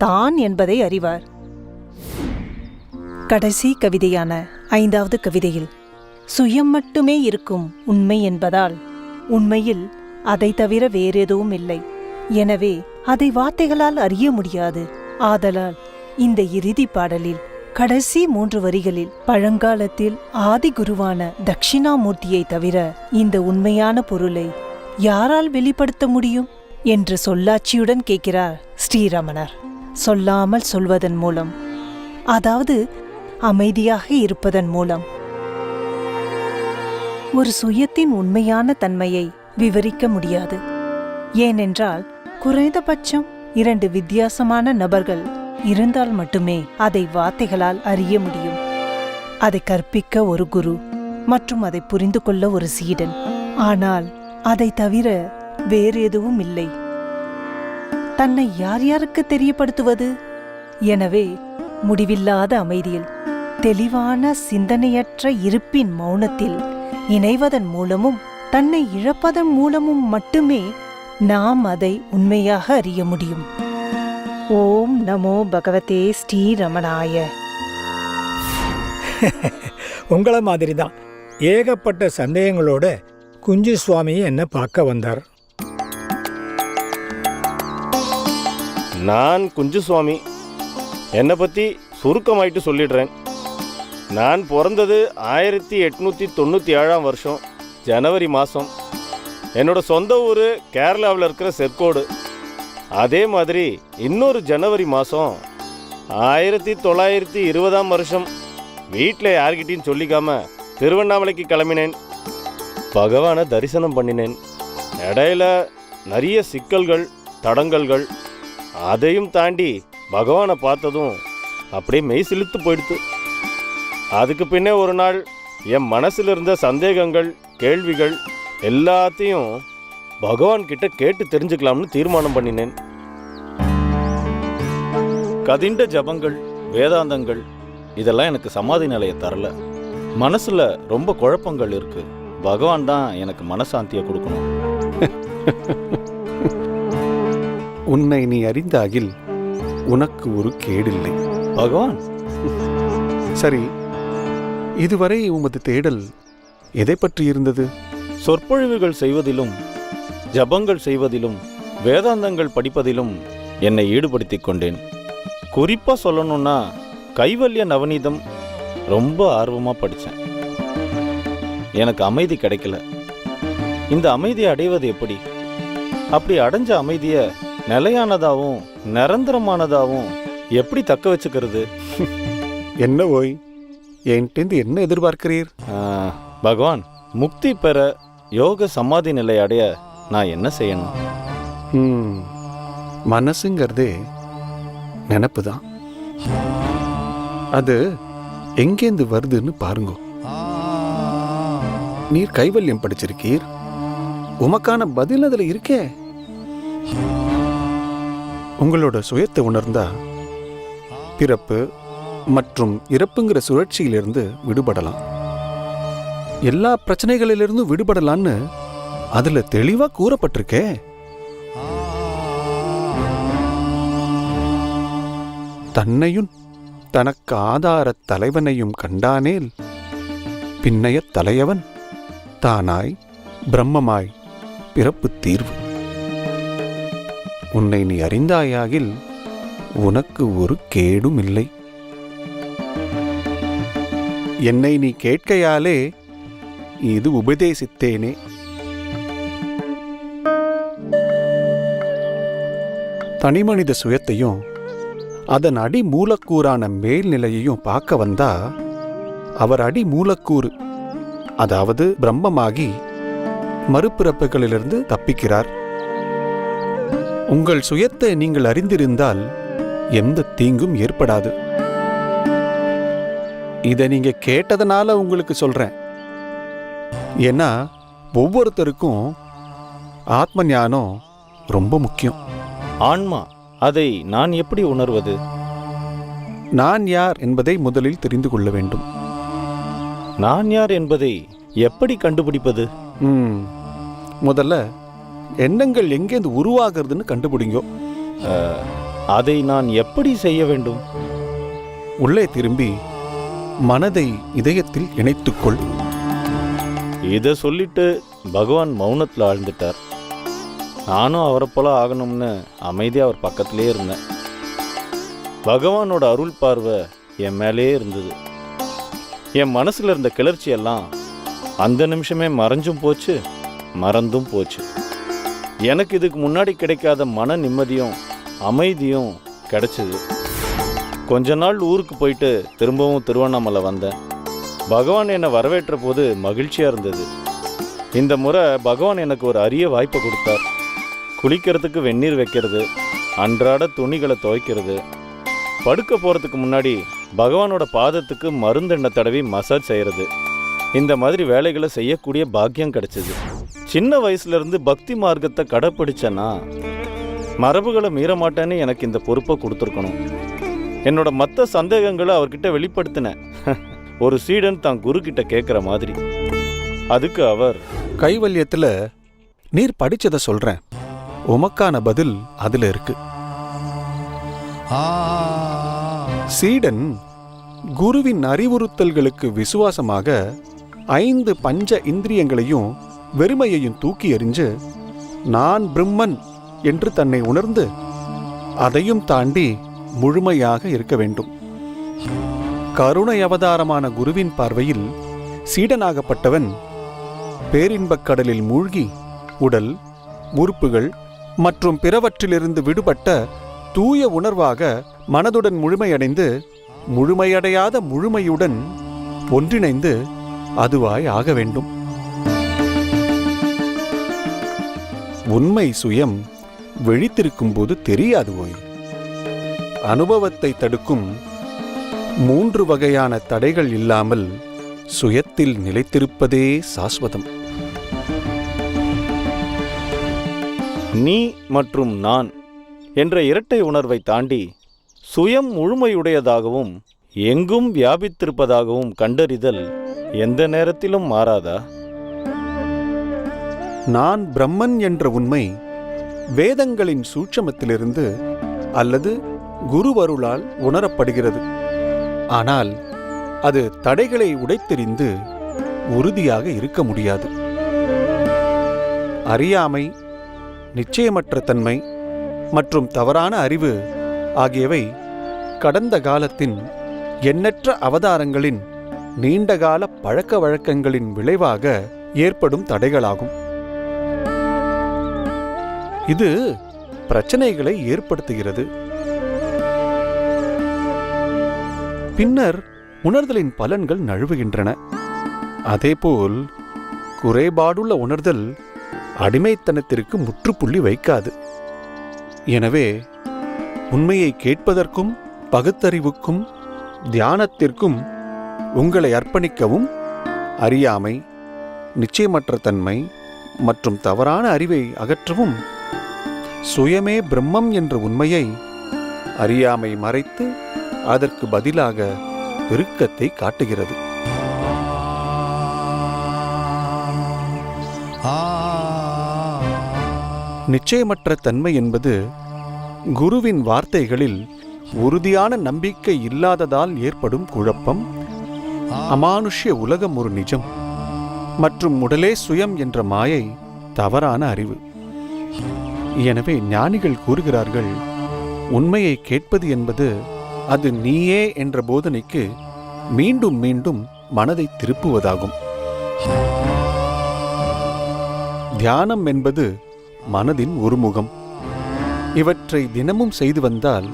தான் என்பதை அறிவார். கடைசி கவிதையான 5வது கவிதையில் சுயம் மட்டுமே இருக்கும் உண்மை என்பதால் உண்மையில் அதை தவிர வேறெதுவும் இல்லை. எனவே அதை வார்த்தைகளால் அறிய முடியாது. ஆதலால் இந்த இறுதி பாடலில் கடைசி 3 வரிகளில் பழங்காலத்தில் ஆதி குருவான தட்சிணாமூர்த்தியை தவிர இந்த உண்மையான பொருளை யாரால் வெளிப்படுத்த முடியும் என்று சொல்லாட்சியுடன் கேட்கிறார் ஸ்ரீரமணர். சொல்லாமல் சொல்வதன் மூலம், அதாவது அமைதியாக இருப்பதன் மூலம் ஒரு சுயத்தின் உண்மையான தன்மையை விவரிக்க முடியாது. ஏனென்றால் குறைந்தபட்சம் 2 வித்தியாசமான நபர்கள் இருந்தால் மட்டுமே அதை வார்த்தைகளால் அறிய முடியும். அதை கற்பிக்க ஒரு குரு மற்றும் அதை புரிந்து கொள்ள ஒரு சீடன். ஆனால் அதை தவிர வேறு எதுவும் இல்லை. தன்னை யார் யாருக்கு தெரியப்படுத்துவது? எனவே முடிவில்லாத அமைதியில் தெளிவான சிந்தனையற்ற இருப்பின் மௌனத்தில் இணைவதன் மூலமும் தன்னை இழப்பதன் மூலமும் மட்டுமே நாம் அதை உண்மையாக அறிய முடியும். ஓம் நமோ பகவதே ஸ்ரீரமணாய. உங்களை மாதிரி தான் ஏகப்பட்ட சந்தேகங்களோட குஞ்சு சுவாமி என்ன பார்க்க வந்தார். நான் குஞ்சு சுவாமி. என்னை பற்றி சுருக்கமாயிட்டு சொல்லிடுறேன். நான் பிறந்தது 1897ஆம் வருஷம் ஜனவரி மாதம். என்னோட சொந்த ஊர் கேரளாவில் இருக்கிற செர்கோடு. அதே மாதிரி இன்னொரு ஜனவரி மாதம் 1920ஆம் வருஷம் வீட்டில் யார்கிட்டையும் சொல்லிக்காம திருவண்ணாமலைக்கு கிளம்பினேன். பகவானை தரிசனம் பண்ணினேன். இடையில நிறைய சிக்கல்கள், தடங்கல்கள். அதையும் தாண்டி பகவானை பார்த்ததும் அப்படியே மெய் சிலுத்து போயிடுத்து. அதுக்கு பின்னே ஒரு நாள் என் மனசில் இருந்த சந்தேகங்கள், கேள்விகள் எல்லாத்தையும் பகவான் கிட்ட கேட்டு தெரிஞ்சுக்கலாம்னு தீர்மானம் பண்ணினேன். கதிண்ட ஜபங்கள், வேதாந்தங்கள் இதெல்லாம் எனக்கு சமாதி நிலையை தரல. மனசுல ரொம்ப குழப்பங்கள் இருக்கு. பகவான் தான் எனக்கு மனசாந்தியை கொடுக்கணும். உன்னை நீ அறிந்த அகில் உனக்கு ஒரு கேடில்லை. பகவான். சரி, இதுவரை உமது தேடல் எதை பற்றி இருந்தது? சொற்பொழிவுகள் செய்வதிலும் ஜபங்கள் செய்வதிலும் வேதாந்தங்கள் படிப்பதிலும் என்னை ஈடுபடுத்திக் கொண்டேன். குறிப்பா சொல்லணும்னா கைவல்ய நவநீதம் ரொம்ப ஆர்வமா படித்தேன். எனக்கு அமைதி கிடைக்கல. இந்த அமைதியை அடைவது எப்படி? அப்படி அடைஞ்ச அமைதியை நிலையானதாகவும் நிரந்தரமானதாகவும் எப்படி தக்க வச்சுக்கிறது? என்ன ஓய், என்கிட்ட என்ன எதிர்பார்க்கிறீர்? பகவான், முக்தி பெற யோக சமாதி நிலை அடைய நான் என்ன செய்யணும்? மனசுங்கிறதே நினப்பு தான். அது எங்கேந்து வருதுன்னு பாருங்க. நீர் கைவல்யம் படிச்சிருக்கீர், உமக்கான பதில் அதுல இருக்கே. உங்களோட சுயத்தை உணர்ந்தா பிறப்பு மற்றும் இறப்புங்கிற சுழற்சியிலிருந்து விடுபடலாம். எல்லா பிரச்சனைகளிலிருந்தும் விடுபடலான்னு அதுல தெளிவா கூறப்பட்டிருக்கே. தன்னையும் தனக்கு ஆதார தலைவனையும் கண்டானேல் பின்னைய தலையவன் தானாய் பிரம்மமாய் பிறப்பு தீர்வு. உன்னை நீ அறிந்தாயாகில் உனக்கு ஒரு கேடும் இல்லை. என்னை நீ கேட்கையாலே இது உபதேசித்தேனே. தனிமனித சுயத்தையும் அதன் அடி மூலக்கூறான மேல்நிலையையும் பார்க்க வந்தா அவர் அடி மூலக்கூறு, அதாவது பிரம்மமாகி மறுபிறப்புகளிலிருந்து தப்பிக்கிறார். உங்கள் சுயத்தை நீங்கள் அறிந்திருந்தால் எந்த தீங்கும் ஏற்படாது. இதை நீங்க கேட்டதனால உங்களுக்கு சொல்றேன். ஏன்னா ஒவ்வொருத்தருக்கும் ஆத்ம ஞானம் ரொம்ப முக்கியம். ஆன்மா, அதை நான் எப்படி உணர்வது? நான் யார் என்பதை முதலில் தெரிந்து கொள்ள வேண்டும். நான் யார் என்பதை எப்படி கண்டுபிடிப்பது? முதல்ல எண்ணங்கள் எங்கேருந்து உருவாகிறதுன்னு கண்டுபிடிங்கோ. அதை நான் எப்படி செய்ய வேண்டும்? உள்ளே திரும்பி மனதை இதயத்தில் இணைத்துக்கொள். இதை சொல்லிட்டு பகவான் மௌனத்தில் ஆழ்ந்துட்டார். நானும் அவரை போல ஆகணும்னு அமைதியாக அவர் பக்கத்திலே இருந்தேன். பகவானோட அருள் பார்வை என் மேலே இருந்தது. என் மனசில் இருந்த கிளர்ச்சியெல்லாம் அந்த நிமிஷமே மறைஞ்சும் போச்சு, மறந்தும் போச்சு. எனக்கு இதுக்கு முன்னாடி கிடைக்காத மன நிம்மதியும் அமைதியும் கிடைச்சிது. கொஞ்ச நாள் ஊருக்கு போயிட்டு திரும்பவும் திருவண்ணாமலை வந்தேன். பகவான் என்னை வரவேற்ற போது மகிழ்ச்சியாக இருந்தது. இந்த முறை பகவான் எனக்கு ஒரு அரிய வாய்ப்பை கொடுத்தார். குளிக்கிறதுக்கு வெந்நீர் வைக்கிறது, அன்றாட துணிகளை துவைக்கிறது, படுக்க போகிறதுக்கு முன்னாடி பகவானோட பாதத்துக்கு மருந்தெண்ணெய் தடவி மசாஜ் செய்கிறது. இந்த மாதிரி வேலைகளை செய்யக்கூடிய பாக்கியம் கிடைச்சிது. சின்ன வயசுலேருந்து பக்தி மார்க்கத்தை கடைப்பிடிச்சேன்னா மரபுகளை மீறமாட்டேன்னு எனக்கு இந்த பொறுப்பை கொடுத்துருக்கணும். என்னோட மற்ற சந்தேகங்களை அவர்கிட்ட வெளிப்படுத்தினேன். ஒரு சீடன் தான் குரு கிட்ட கேட்குற மாதிரி. அதுக்கு அவர், கைவல்யத்துல நீர் படிச்சதை சொல்றேன், உமக்கான பதில் அதுல இருக்கு. சீடன் குருவின் அறிவுறுத்தல்களுக்கு விசுவாசமாக 5 பஞ்ச இந்திரியங்களையும் வெறுமையையும் தூக்கி எறிஞ்சு நான் பிரம்மன் என்று தன்னை உணர்ந்து அதையும் தாண்டி முழுமையாக இருக்க வேண்டும். கருணை அவதாரமான குருவின் பார்வையில் சீடனாகப்பட்டவன் பேரின்பக் கடலில் மூழ்கி உடல், உறுப்புகள் மற்றும் பிறவற்றிலிருந்து விடுபட்ட தூய உணர்வாக மனதுடன் முழுமையடைந்து முழுமையடையாத முழுமையுடன் ஒன்றிணைந்து அதுவாய் ஆக வேண்டும். உண்மை சுயம் விழித்திருக்கும் போது தெரியாது போய். அனுபவத்தை தடுக்கும் 3 வகையான தடைகள் இல்லாமல் சுயத்தில் நிலைத்திருப்பதே சாஸ்வதம். நீ மற்றும் நான் என்ற இரட்டை உணர்வை தாண்டி சுயம் முழுமையுடையதாகவும் எங்கும் வியாபித்திருப்பதாகவும் கண்டறிதல் எந்த நேரத்திலும் மாறாதா? நான் பிரம்மன் என்ற உண்மை வேதங்களின் சூட்சமத்திலிருந்து அல்லது குருவருளால் உணரப்படுகிறது. ஆனால் அது தடைகளை உடைத்தெறிந்து உறுதியாக இருக்க முடியாது. அறியாமை, நிச்சயமற்ற தன்மை மற்றும் தவறான அறிவு ஆகியவை கடந்த காலத்தின் எண்ணற்ற அவதாரங்களின் நீண்டகால பழக்க வழக்கங்களின் விளைவாக ஏற்படும் தடைகளாகும். இது பிரச்சனைகளை ஏற்படுத்துகிறது. பின்னர் உணர்தலின் பலன்கள் நழுவுகின்றன. அதேபோல் குறைபாடுள்ள உணர்தல் அடிமைத்தனத்திற்கு முற்றுப்புள்ளி வைக்காது. எனவே உண்மையை கேட்பதற்கும் பகுத்தறிவுக்கும் தியானத்திற்கும் உங்களை அர்ப்பணிக்கவும், அறியாமை, நிச்சயமற்ற தன்மை மற்றும் தவறான அறிவை அகற்றவும் சுயமே பிரம்மம் என்ற உண்மையை அறியாமை மறைத்து அதற்கு பதிலாக பெருக்கத்தை காட்டுகிறது. நிச்சயமற்ற தன்மை என்பது குருவின் வார்த்தைகளில் உறுதியான நம்பிக்கை இல்லாததால் ஏற்படும் குழப்பம், அமானுஷ்ய உலகம் ஒரு நிஜம் மற்றும் உடலே சுயம் என்ற மாயை தவறான அறிவு. எனவே ஞானிகள் கூறுகிறார்கள், உண்மையை கேட்பது என்பது அது நீயே என்ற போதனைக்கு மீண்டும் மீண்டும் மனதை திருப்புவதாகும். தியானம் என்பது மனதின் ஒருமுகம். இவற்றை தினமும் செய்து வந்தால்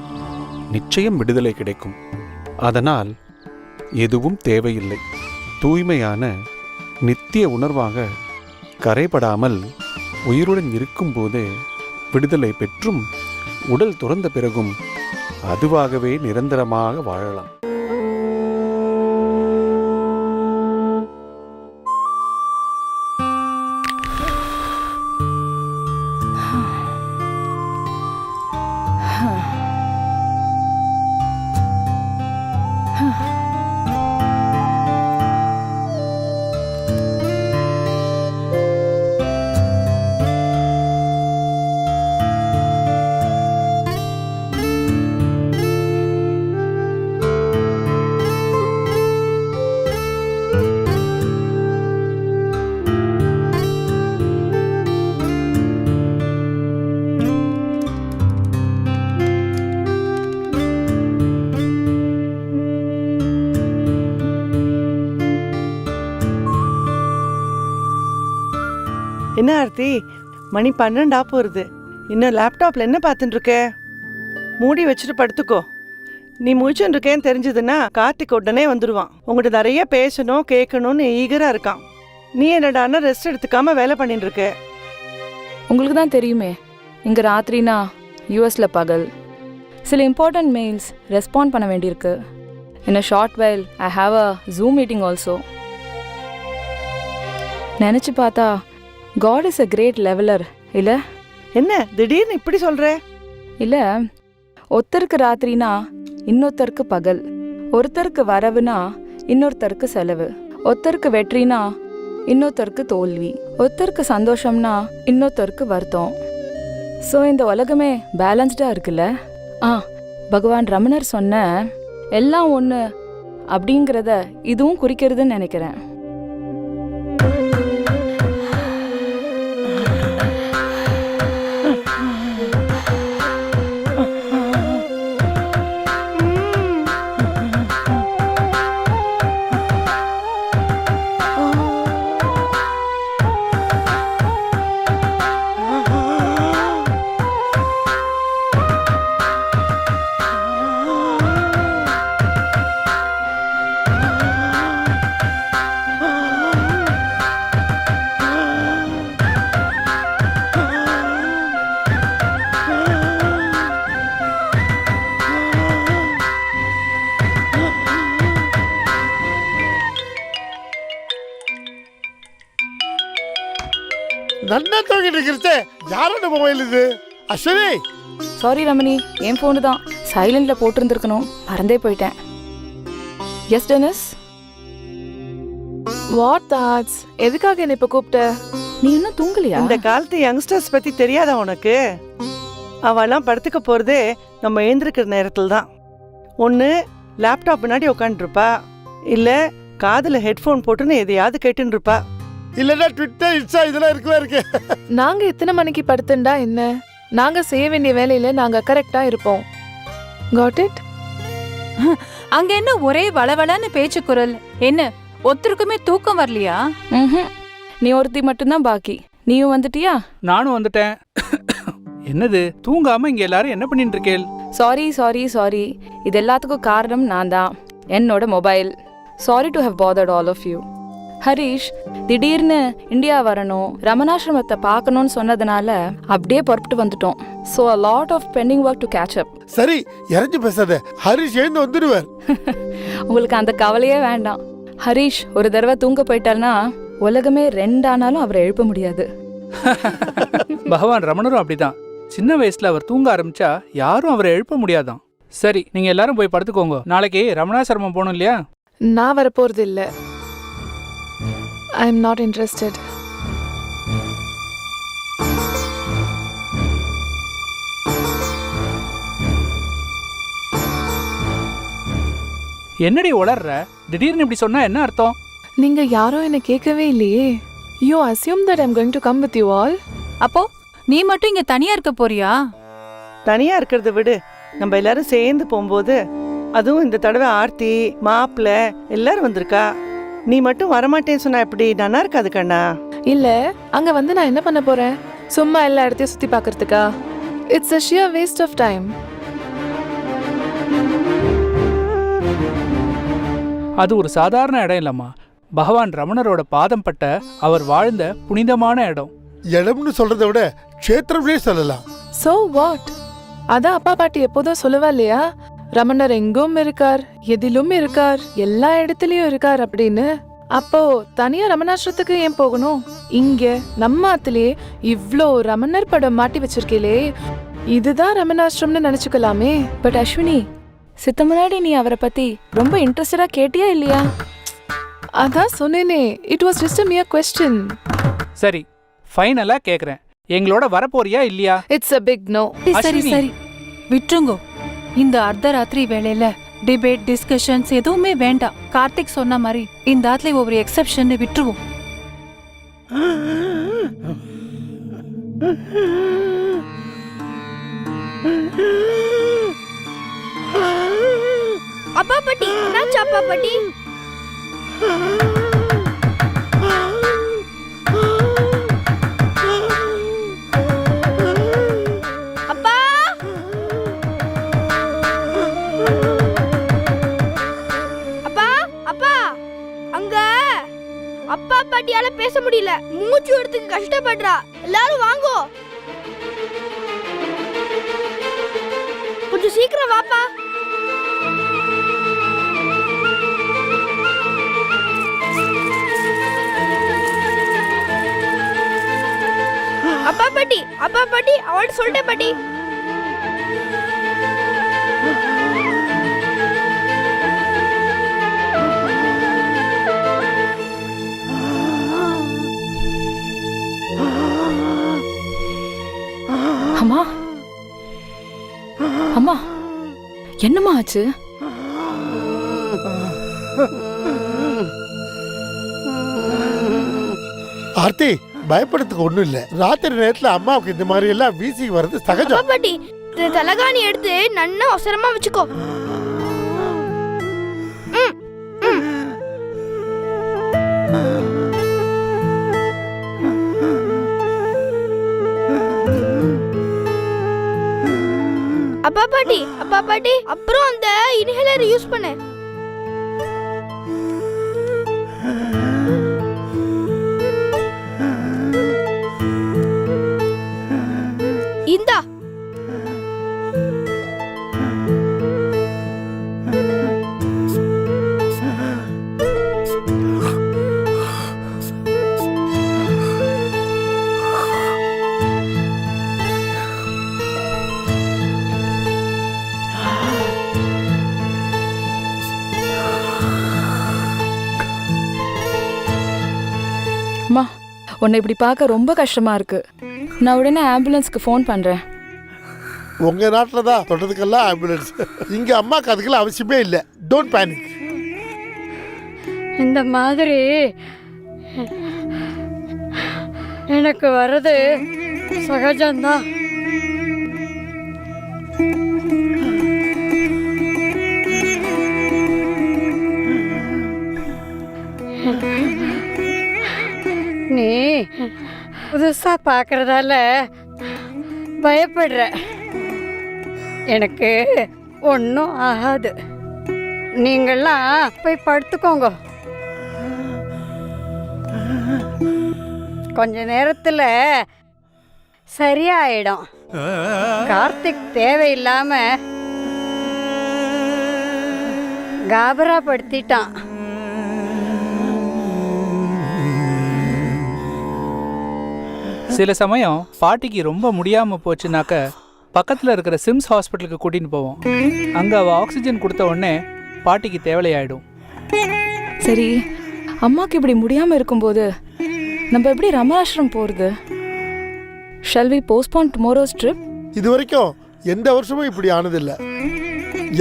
நிச்சயம் விடுதலை கிடைக்கும். அதனால் எதுவும் தேவையில்லை. தூய்மையான நித்திய உணர்வாக கரைபடாமல் உயிருடன் இருக்கும்போதே விடுதலை பெற்றும் உடல் துறந்த பிறகும் அதுவாகவே நிரந்தரமாக வாழலாம். என்ன ஆர்த்தி, மணி 12 போகிறது. இன்னும் லேப்டாப்ல என்ன பார்த்துட்டு இருக்க? மூடி வச்சுட்டு படுத்துக்கோ. நீ முழிச்சுட்டு இருக்கேன்னு தெரிஞ்சதுன்னா கார்த்திக் உடனே வந்துடுவான். உங்கள்கிட்ட நிறைய பேசணும் கேட்கணும்னு ஈகரா இருக்கான். நீ என்னடான்னா ரெஸ்ட் எடுத்துக்காம வேலை பண்ணிட்டு இருக்க. உங்களுக்கு தான் தெரியுமே, இங்கே ராத்திரினா யூஎஸில் பகல். சில இம்பார்ட்டன்ட் மெயில்ஸ் ரெஸ்பாண்ட் பண்ண வேண்டியிருக்கு. In a short while I have a Zoom meeting also. நினச்சி பார்த்தா God is a great leveler, இல்ல? என்ன திடீர்னு இப்படி சொல்ற? இல்ல, ஒருத்தருக்கு ராத்திரினா இன்னொருத்தருக்கு பகல், ஒருத்தருக்கு வரவுனா இன்னொருத்தருக்கு செலவு, ஒருத்தருக்கு வெற்றினா இன்னொருத்தருக்கு தோல்வி, ஒருத்தருக்கு சந்தோஷம்னா இன்னொருத்தருக்கு வருத்தம். ஸோ இந்த உலகமே பேலன்ஸ்டா இருக்குல்ல? பகவான் ரமணர் சொன்ன எல்லாம் ஒன்று அப்படிங்கிறத இதுவும் குறிக்கிறதுன்னு நினைக்கிறேன். நன்னா தூங்கிட்டு இருக்கிறது யாரோட மொபைல் இது? அஸ்வினி, சாரி ரமணி, என் ஃபோனு தான். சைலண்ட்ல போட்டிருந்துருக்கணும், மறந்தே போயிட்டேன். Yes Dennis. What thoughts? எதுக்காக என்ன இப்ப கூப்பிட்ட? நீ இன்னும் தூங்கலையா? இந்த காலத்து யங்ஸ்டர்ஸ் பத்தி தெரியாதா உனக்கு? அவெல்லாம் படுத்துக்க போகிறதே நம்ம எழுந்திருக்கிற நேரத்தில் தான். ஒன்று லேப்டாப் முன்னாடி உட்காந்துருப்பா, இல்லை காதில் ஹெட்ஃபோன் போட்டுன்னு எதையாவது கேட்டுன்னு இருப்பா, இல்லைன்னா ட்விட்டர் இன்ஸ்டா இதெல்லாம் இருக்கவே இருக்கு. நாங்க எத்தனை மணிக்கு படுத்துண்டா என்ன, நாங்க செய்ய வேண்டிய வேலையில நாங்க கரெக்டா இருப்போம். Got it? அங்க என்ன ஒரே வளவளன்னு பேச்சு குரல்? என்ன ஒருத்தருக்குமே தூக்கம் வரலையா? நீ ஒருத்தி மட்டும்தான் பாக்கி. நீயும் வந்துட்டியா? நானும் வந்துட்டேன். என்னது தூங்காம இங்க எல்லாரும் என்ன பண்ணிட்டு இருக்கேள்? சாரி சாரி சாரி, இது எல்லாத்துக்கும் காரணம் நான் தான், என்னோட mobile. Sorry to have bothered all of you. Harish திடீர்னு இந்தியா வரணும், ரமணாசிரமத்தை பார்க்கணும்னு சொன்னதுனால அப்படியே புறப்பட்டு வந்துட்டோம். So a lot of pending work to catch up. சரி இறங்கி பேசாத, ஹரிஷ் எழுந்து வந்துடுவார். உங்களுக்கு அந்த கவலையே வேண்டாம். ஹரிஷ் ஒரு தடவை தூங்க போயிட்டார்னா உலகமே ரெண்டானாலும் அவரை எழுப்ப முடியாது. பகவான் ரமணரும் அப்படிதான். சின்ன வயசுல அவர் தூங்க ஆரம்பிச்சா யாரும் அவரை எழுப்ப முடியாதான். சரி நீங்க எல்லாரும் போய் படுத்துக்கோங்க. நாளைக்கு ரமணாசிரமம் போகணும் இல்லையா? நான் வரப்போறது இல்ல. I am not interested. என்னடி உளர்ற? திடீர்னு இப்படி சொன்னா என்ன அர்த்தம்? நீங்க யாரும் என்ன கேட்கவே இல்லையே. You assume that I am going to come with you all. அப்போ நீ மட்டும் இங்க தனியா இருக்க போறியா? தனியா இருக்கிறத விடு, நம்ம எல்லாரும் சேர்ந்து போகும்போது, அதுவும் இந்த தடவை ஆர்த்தி மாப்பிள்ள எல்லாரும் வந்திருக்கா, நீ மட்டும் வரமாட்டேன்னு சொன்னா எப்படி? நல்லா இருக்காது கண்ணா. இல்ல அங்க வந்து நான் என்ன பண்ண போறேன்? சும்மா எல்லா இடத்தையும் சுத்தி பார்க்கறதுக்கா? It's a sheer waste of time. அது ஒரு சாதாரண இடம் இல்லம்மா. பகவான் ரமணரோட பாதம் பட்ட அவர் வாழ்ந்த புனிதமான இடம். இடம்னு சொல்றதை விட க்ஷேத்திரம்னே சொல்லலாம். So what? அதான் அப்பா பாட்டி எப்போதும் சொல்லவா இல்லையா, ரமணர் எங்கும் இருக்கார், எதிலும் இருக்கார், எல்லா இடத்துலயும் இருக்கார் அப்படின்னு. அப்போ தனியா ரமணாசிரத்துக்கு ஏன் போகணும்? இங்க நம்ம ஆத்திலே இவ்ளோ ரமணர் படம் மாட்டி வச்சிருக்கீங்களே, இதுதான் ரமணாசிரம்னு நினைச்சுக்கலாமே. பட் அஸ்வினி, சித்த முன்னாடி நீ அவரை பத்தி ரொம்ப இன்ட்ரெஸ்டடா கேட்டியா இல்லையா? அதான் சொன்னேனே, it was just a mere question. சரி ஃபைனலா கேக்குறேன், எங்களோட வரப்போறியா இல்லையா? It's a big no. சரி சரி விட்டுருங்கோ. இந்த அர்த்தராத்திரி வேளையில டிபேட் டிஸ்கஷன்ஸ் எதுவுமே வேண்டாம். கார்த்திக் சொன்ன மாதிரி இந்த ஆத்துல ஒவ்வொரு எக்ஸெப்ஷன் விட்டுருவோம். அப்பா பாட்டி, என்னாச்சு அப்பா பாட்டி? அப்பா அப்பா அப்பா, அங்க அப்பா பாட்டியால பேச முடியல, மூச்சு விடுறதுக்கு கஷ்டப்படுறா. எல்லாரும் வாங்கோ, கொஞ்சம் சீக்கிரம் வாப்பா. அப்பா பாட்டி, அப்பா பாட்டி, அவள்கிட்ட சொல்லிட்டேன் பாட்டி. அம்மா அம்மா, என்னம்மா ஆச்சு? ஆர்த்தி, பயப்படுறதுக்கு ஒண்ணும் இல்ல. ராத்திரி நேரத்துல அம்மாவுக்கு இந்த மாதிரி எல்லாம் வீசி வர்றது சகஜம். அப்பா பாட்டி, இந்த தலகாணி எடுத்து நன்னா அவசரமா வச்சுக்கோ. அப்பா பாட்டி, அப்பா பாட்டி, அப்புறம் அந்த இன்ஹேலர் யூஸ் பண்ணு. இந்தா. அம்மா, உன்னை இப்படி பார்க்க ரொம்ப கஷ்டமா இருக்கு. நான் உடனே ஆம்புலன்ஸ்க்கு ஃபோன் பண்றேன். உங்கள் நாட்டில் தான் தொட்டதுக்கெல்லாம் ஆம்புலன்ஸ். இங்கே அம்மாவுக்கு அதுக்கெல்லாம் அவசியமே இல்லை. Don't panic. இந்த மாதிரி எனக்கு வர்றது சகஜம்தான். நீ புதுசா பார்க்கறதால பயப்படுற. எனக்கு ஒன்றும் ஆகாது. நீங்கள்லாம் போய் படுத்துக்கோங்க. கொஞ்ச நேரத்தில் சரியாயிடும். கார்த்திக் தேவையில்லாம காபராப்படுத்திட்டான். சில சமயம் பாட்டிக்கு ரொம்ப முடியாமல் போச்சுனாக்க பக்கத்தில் இருக்கிற சிம்ஸ் ஹாஸ்பிட்டலுக்கு கூட்டின்னு போவோம். அங்கே அவள் ஆக்சிஜன் கொடுத்த உடனே பாட்டிக்கு தேவையாயிடும். சரி, அம்மாக்கு இப்படி முடியாமல் இருக்கும்போது நம்ம எப்படி ரமணாசிரம் போகிறது? Shall we postpone tomorrow's trip? இது வரைக்கும் எந்த வருஷமும் இப்படி ஆனதில்லை.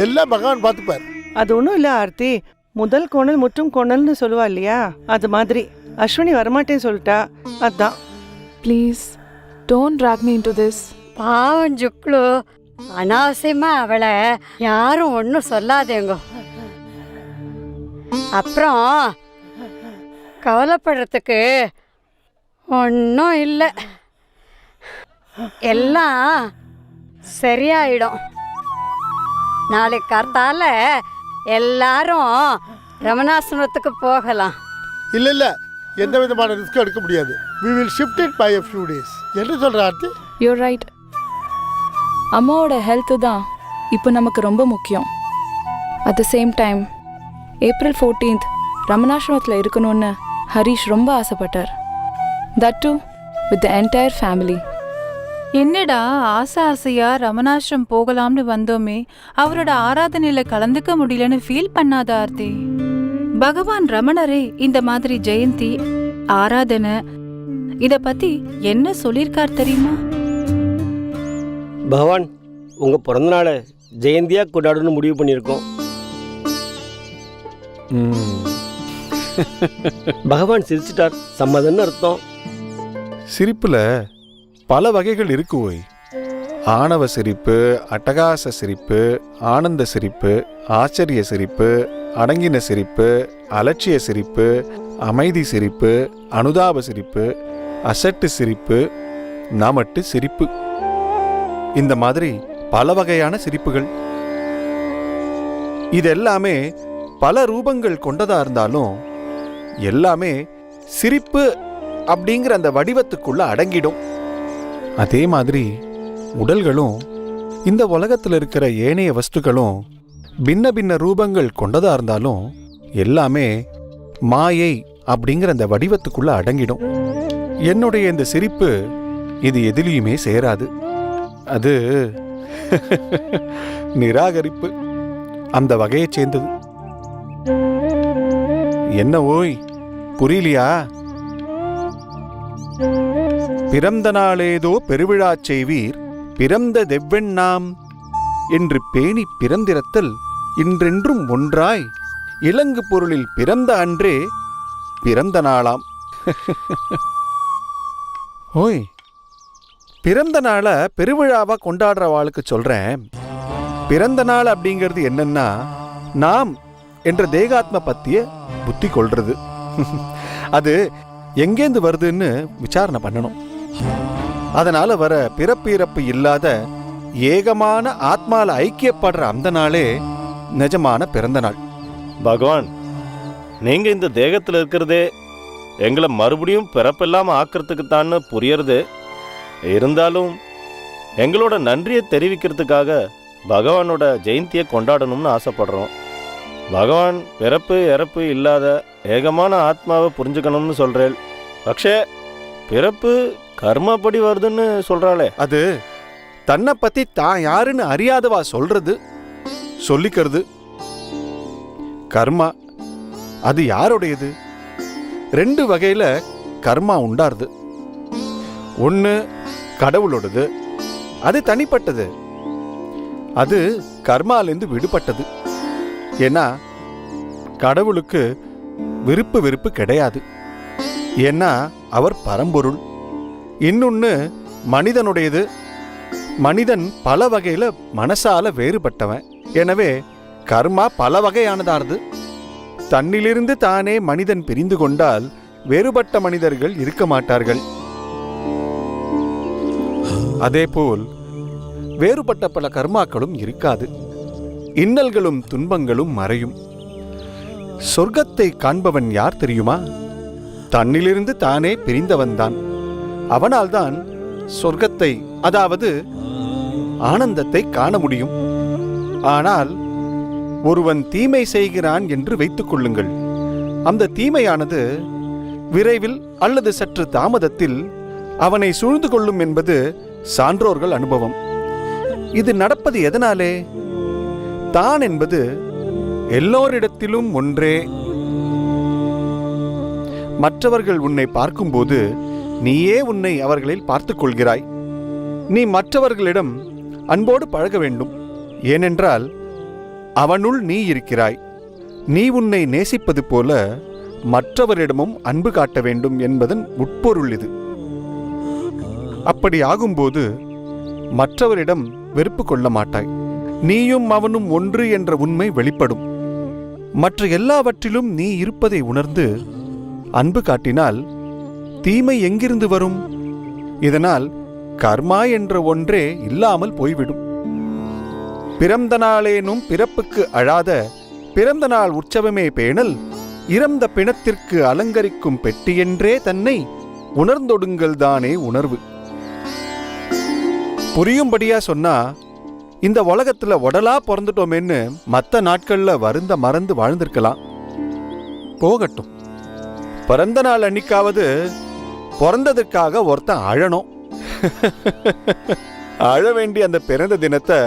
எல்லாம் பகவான் பார்த்துப்பார். அது ஒன்றும் இல்லை ஆர்த்தி. முதல் கோணல் முற்றும் கோணல்னு சொல்லுவா இல்லையா, அது மாதிரி. அஸ்வினி வரமாட்டேன்னு சொல்லிட்டா, அதான். Please don't drag me into this. பாவம் ஜுக்லு, அனாவசியமா அவளை யாரும் ஒன்றும் சொல்லாதேங்கோ. அப்புறம் கவலைப்படுறதுக்கு ஒன்றும் இல்லை. எல்லாம் சரியாயிடும். நாளைக்கு காத்தால எல்லாரும் ரமணாசிரமத்துக்கு போகலாம். இல்லை இல்லை, எந்த விதமான ரிஸ்க்கும் எடுக்க முடியாது. we will shift it by a few days. என்ன சொல்ற ஆர்த்தி? You're right. அம்மாவோட ஹெல்த்து தான் இப்போ நமக்கு ரொம்ப முக்கியம். At the same time April 14th ரமணாசிரமத்தில் இருக்கணும்னு ஹரீஷ் ரொம்ப ஆசைப்பட்டார். That too with the entire family. என்னடா ஆசையா ரமணாசிரம் போகலாம்னு வந்தோமே, அவரோட ஆராதனையில கலந்துக்க முடியலன்னு ஃபீல் பண்ணாத ஆர்த்தி. பகவான் ரமணரே இந்த மாதிரி ஜெயந்தி ஆராதனை இத பத்தி என்ன சொல்லிருக்கார் தெரியுமா? பகவான், உங்க பிறந்த நாளை ஜெயந்தியா கொண்டாடணும்னு முடிவு பண்ணியிருக்கோம். பகவான் சிரிச்சிட்டார், சம்மதம்னு அர்த்தம். சிரிப்புல பல வகைகள் இருக்கு ஓய். ஆணவ சிரிப்பு, அட்டகாச சிரிப்பு, ஆனந்த சிரிப்பு, ஆச்சரிய சிரிப்பு, அடங்கின சிரிப்பு, அலட்சிய சிரிப்பு, அமைதி சிரிப்பு, அனுதாப சிரிப்பு, அசட்டு சிரிப்பு, நமட்டு சிரிப்பு. இந்த மாதிரி பல வகையான சிரிப்புகள். இதெல்லாமே பல ரூபங்கள் கொண்டதா இருந்தாலும் எல்லாமே சிரிப்பு அப்படிங்கிற அந்த வடிவத்துக்குள்ள அடங்கிடும். அதே மாதிரி உடல்களும் இந்த உலகத்தில் இருக்கிற ஏனைய வஸ்துக்களும் பின்ன பின்ன ரூபங்கள் கொண்டதா இருந்தாலும் எல்லாமே மாயை அப்படிங்கிற அந்த வடிவத்துக்குள்ள அடங்கிடும். என்னுடைய இந்த சிரிப்பு இது எதிலையுமே சேராது. அது நிராகரிப்பு, அந்த வகையை சேர்ந்தது. என்ன ஓய், புரியலையா? பிறந்த நாளேதோ பெருவிழா செய்வீர், பிறந்த தெவ்வெண்ணாம் என்று பேணி பிறந்திரத்தல் இன்றென்றும் ஒன்றாய் இலங்கு பொருளில் பிறந்த அன்றே பிறந்த நாளாம். ஓய், பிறந்த நாளை பெருவிழாவா கொண்டாடுறவாளுக்கு சொல்றேன். பிறந்த நாள் அப்படிங்கிறது என்னன்னா, நாம் என்ற தேகாத்ம பத்திய புத்தி கொள்றது. அது எங்கேந்து வருதுன்னு விசாரணை பண்ணணும். அதனால வர பிறப்பு இறப்பு இல்லாத ஏகமான ஆத்மால ஐக்கியப்படுற அந்த நாளே நிஜமான பிறந்த நாள். பகவான், நீங்க இந்த தேகத்தில் இருக்கிறதே எங்களை மறுபடியும் பிறப்பில்லாம ஆக்கிறதுக்குத்தான்னு புரியறது. இருந்தாலும் எங்களோட நன்றியை தெரிவிக்கிறதுக்காக பகவானோட ஜெயந்தியை கொண்டாடணும்னு ஆசைப்படுறோம். பகவான் பிறப்பு இறப்பு இல்லாத ஏகமான ஆத்மாவை புரிஞ்சுக்கணும்னு சொல்றேன். പക്ഷേ பிறப்பு கர்மப்படி வருதுன்னு சொல்றாளே, அது தன்னை பத்தி தான் யாருன்னு அறியாதவா சொல்றது, சொல்லிக்கிறது. கர்மா அது யாருடையது? ரெண்டு வகையில கர்மா உண்டாருது. ஒன்று கடவுளோடது, அது தனிப்பட்டது. அது கர்மாலேருந்து விடுபட்டது. ஏன்னா கடவுளுக்கு விருப்பு வெறுப்பு கிடையாது. ஏன்னா அவர் பரம்பொருள். இன்னொன்னு மனிதனுடையது. மனிதன் பல வகையில மனசால வேறுபட்டவன். எனவே கர்மா பல வகையானதாருது. தன்னிலிருந்து தானே மனிதன் பிரிந்து கொண்டால் வேறுபட்ட மனிதர்கள் இருக்க மாட்டார்கள். அதேபோல் வேறுபட்ட பல கர்மாக்களும் இருக்காது. இன்னல்களும் துன்பங்களும் மறையும். சொர்க்கத்தை காண்பவன் யார் தெரியுமா? தன்னிலிருந்து தானே பிரிந்தவன்தான். அவனால்தான் சொர்க்கத்தை, அதாவது ஆனந்தத்தை காண முடியும். ஆனால் ஒருவன் தீமை செய்கிறான் என்று வைத்துக் கொள்ளுங்கள். அந்த தீமையானது விரைவில் அல்லது சற்று தாமதத்தில் அவனை சூழ்ந்து கொள்ளும் என்பது சான்றோர்கள் அனுபவம். இது நடப்பது எதனாலே? தான் என்பது எல்லோரிடத்திலும் ஒன்றே. மற்றவர்கள் உன்னை பார்க்கும்போது நீயே உன்னை அவர்களில் பார்த்துக் கொள்கிறாய். நீ மற்றவர்களிடம் அன்போடு பழக வேண்டும். ஏனென்றால் அவனுள் நீ இருக்கிறாய். நீ உன்னை நேசிப்பது போல மற்றவரிடமும் அன்பு காட்ட வேண்டும் என்பதன் உட்பொருள் இது. அப்படி ஆகும்போது மற்றவரிடம் வெறுப்பு கொள்ள மாட்டாய். நீயும் அவனும் ஒன்று என்ற உண்மை வெளிப்படும். மற்ற எல்லாவற்றிலும் நீ இருப்பதை உணர்ந்து அன்பு காட்டினால் தீமை எங்கிருந்து வரும்? இதனால் கர்மா என்ற ஒன்றே இல்லாமல் போய்விடும். பிறந்த நாளேனும் பிறப்புக்கு அழாத பிறந்த நாள் உற்சவமே பேணல் இறந்த பிணத்திற்கு அலங்கரிக்கும் பெட்டியென்றே தன்னை உணர்ந்தொடுங்கள் தானே உணர்வு. புரியும்படியா சொன்னா, இந்த உலகத்துல உடலா பிறந்துட்டோமேன்னு மற்ற நாட்கள்ல வருந்த மறந்து வாழ்ந்திருக்கலாம். போகட்டும். பிறந்த நாள் அன்னைக்காவது பிறந்ததற்காக ஒருத்தன் அழணும். அழ வேண்டிய அந்த பிறந்த தினத்தை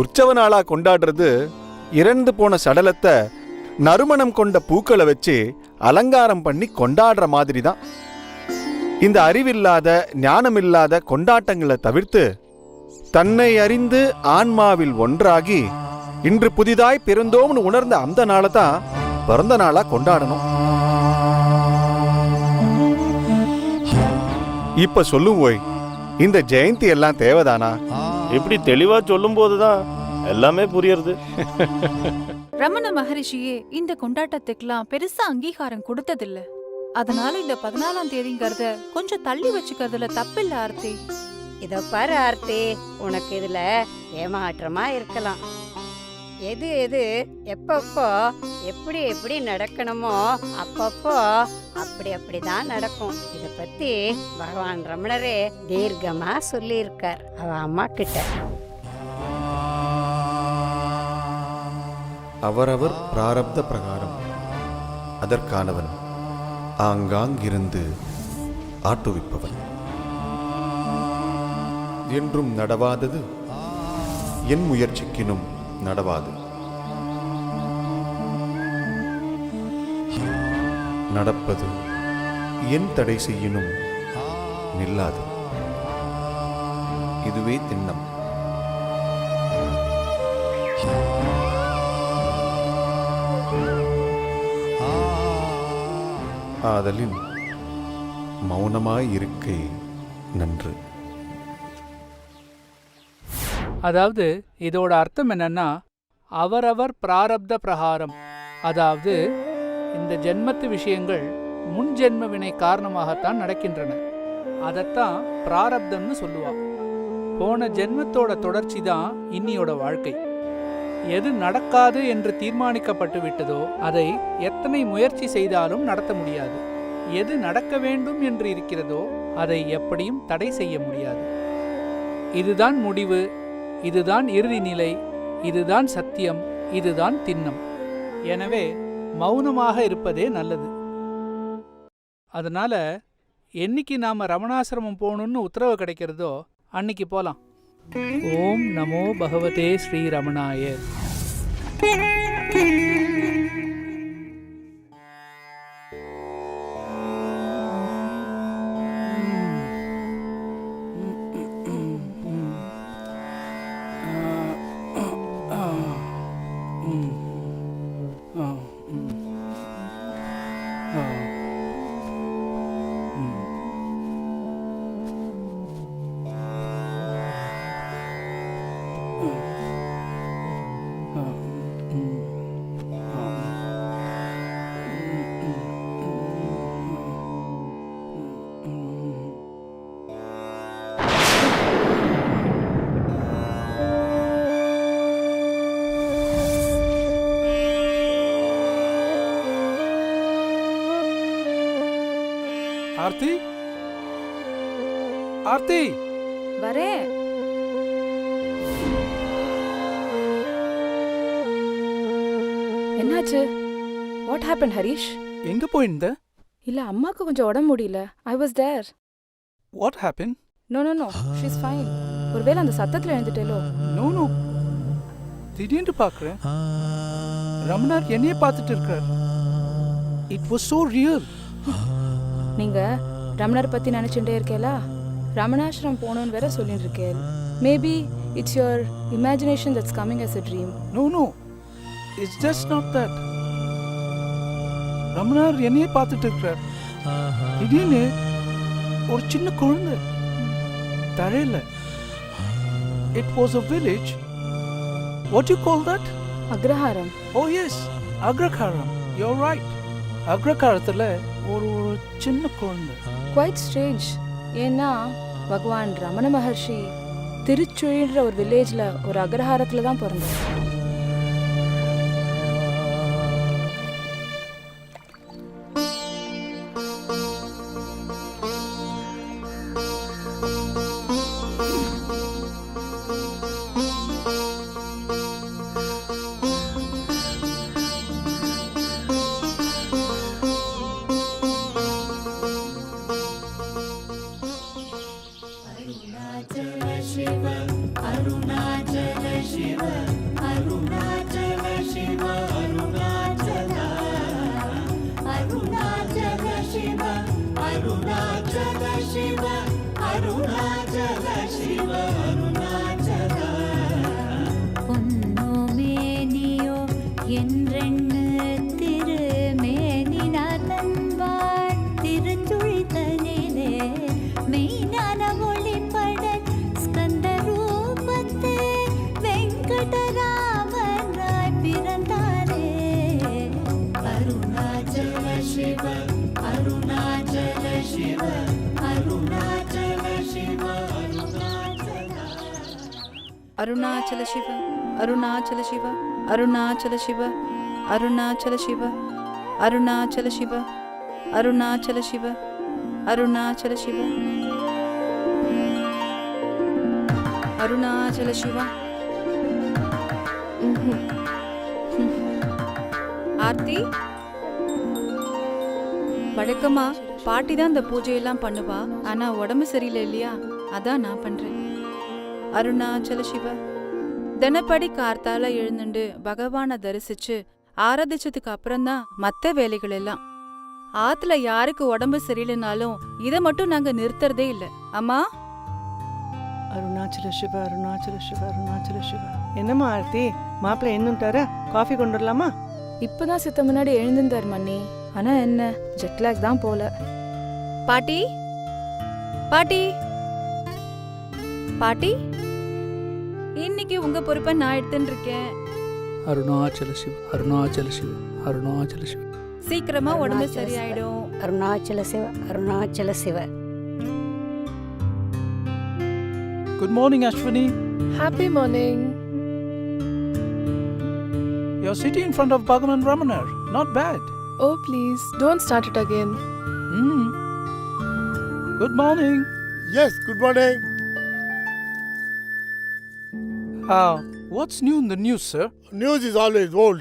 உற்சவ நாளா கொண்டாடுறது இறந்து போன சடலத்தை நறுமணம் கொண்ட பூக்களை வச்சு அலங்காரம் பண்ணி கொண்டாடுற மாதிரி தான். இந்த அறிவில்லாத ஞானமில்லாத கொண்டாட்டங்களை தவிர்த்து தன்னை அறிந்து ஆன்மாவில் ஒன்றாகி இன்று புதிதாய் பிறந்தோம்னு உணர்ந்த அந்த நாளை தான் பிறந்த நாளா கொண்டாடணும். இப்ப சொல்லும் ஓய், இந்த ஜெயந்தி எல்லாம் தேவைதானா? இப்படி தெளிவா சொல்லும் போதுதான் எல்லாமே புரியுறது. ரமண மகரிஷியே இந்த கொண்டாட்டத்துக்கெல்லாம் பெருசா அங்கீகாரம் கொடுத்ததில்ல. அதனால இந்த 14ஆம் தேதிங்கிறத கொஞ்சம் தள்ளி வச்சுக்கிறதுல தப்பில்ல ஆர்த்தி. இதோ பாரு ஆர்த்தி, உனக்கு இதுல ஏமாற்றமா இருக்கலாம். எது எது எப்பப்போ எப்படி எப்படி நடக்கணுமோ அப்பப்போ அப்படிதான் நடக்கும். இத பத்தி பகவான் ரமணரே தீர்க்கமா சொல்லி இருக்கார் அவ அம்மா கிட்ட. அவரவர் பிராரப்த பிரகாரம் அதற்கானவன் ஆங்காங்கிருந்து ஆட்டுவிப்பவன். என்றும் நடவாதது என் முயற்சிக்கினும் நடவாது. நடப்பது என் தடை செய்யினும் நில்லாது. இதுவே திண்ணம். ஆதலின் மௌனமாயிருக்கை நன்று. அதாவது இதோட அர்த்தம் என்னன்னா, அவரவர் பிராரப்த பிரகாரம், அதாவது இந்த ஜென்மத்து விஷயங்கள் முன் ஜென்ம வினை காரணமாகத்தான் நடக்கின்றன. அதைத்தான் பிராரப்தம்னு சொல்லுவா. போன ஜென்மத்தோட தொடர்ச்சி தான் இன்னியோட வாழ்க்கை. எது நடக்காது என்று தீர்மானிக்கப்பட்டு விட்டதோ அதை எத்தனை முயற்சி செய்தாலும் நடத்த முடியாது. எது நடக்க வேண்டும் என்று இருக்கிறதோ அதை எப்படியும் தடை செய்ய முடியாது. இதுதான் முடிவு, இதுதான் இறுதி நிலை, இதுதான் சத்தியம், இதுதான் திண்ணம். எனவே மௌனமாக இருப்பதே நல்லது. அதனால என்னைக்கு நாம ரமணாசிரமம் போகணும்னு உத்தரவு கிடைக்கிறதோ அன்னைக்கு போலாம். ஓம் நமோ பகவதே ஸ்ரீ ரமணாய. ஆர்த்தி ஆர்த்தி வரேன். என்னாச்சு? What happen Harish? எங்க போயிருந்த? இல்ல அம்மாக்கு கொஞ்சம் உடம்பு முடியல. I was there. What happen? No no no, she is fine. ஒருவேளை அந்த சத்தத்துல எழுந்துட்டேலோ? நோ நோ, திடீர்னு பார்க்குறேன் ரமணார் என்னையே பார்த்துட்டு இருக்கார். It was so real. நீங்க ரமணர் பத்தி நினைச்சுட்டே இருக்கேலா? ரமணாசிரம் போகணும்னு வேற சொல்லிட்டு இருக்கேன். Maybe it's your imagination that's coming as a dream. No no, it's just not that. ரமணார் என்னையே பார்த்துட்டு இருக்கார். திடீர்னு ஒரு சின்ன குழந்தை தரையில. It was a village. What you call that? Agraharam. Oh yes, agraharam. You're right. அக்ரஹாரத்துல ஒரு சின்ன குழந்தை. Quite strange. ஏன்னா பகவான் ரமண மகர்ஷி திருச்சுழின்ற ஒரு வில்லேஜ்ல ஒரு அக்ரஹாரத்துல தான் பிறந்தார். அருணாச்சல சிவ அருணாச்சல சிவ அருணாச்சல சிவ அருணாச்சல சிவ அருணாச்சல சிவ அருணாச்சல சிவ அருணாச்சல சிவ அருணாச்சல சிவ. ஆர்த்தி, வழக்கமா பாட்டி தான் இந்த பூஜையெல்லாம் பண்ணுவா. ஆனா உடம்பு சரியில்லை இல்லையா, அதான் நான் பண்றேன். அருணாச்சல சிவ. தினப்படி கார்த்தால எழுந்துண்டு பகவானை தரிசிச்சு ஆராதிச்சதுக்கு அப்புறம்தான் மற்ற வேலைகள் எல்லாம். ஆத்துல யாருக்கு உடம்பு சரியில்லைனாலும் இதை மட்டும் நாங்க நிறுத்துறதே இல்லை. அம்மா, அருணாச்சல சிவ அருணாச்சல சிவ அருணாச்சல சிவ. என்னம்மா ஆர்த்தி, மாப்பிள்ளை எழுந்துட்டாரா? காஃபி கொண்டு வரலாமா? இப்பதான் சித்த முன்னாடி எழுந்திருந்தார் மன்னி. ஆனா என்ன, ஜெட்லாக் தான் போல. பாட்டி பாட்டி பாட்டி, இன்னைக்கு உங்க பொறுப்பை நான் எடுத்துட்டு இருக்கேன். அருணாச்சல சிவ அருணாச்சல சிவ அருணாச்சல சிவ. சீக்கிரமா உடம்பு சரியாயிடும். அருணாச்சல சிவ அருணாச்சல சிவ. Good morning, Ashwini. Happy morning. You're sitting in front of Bhagavan Ramanar. Not bad. Oh, please, don't start it again. Good morning. Yes, good morning. What's new in the news, sir? News is always old.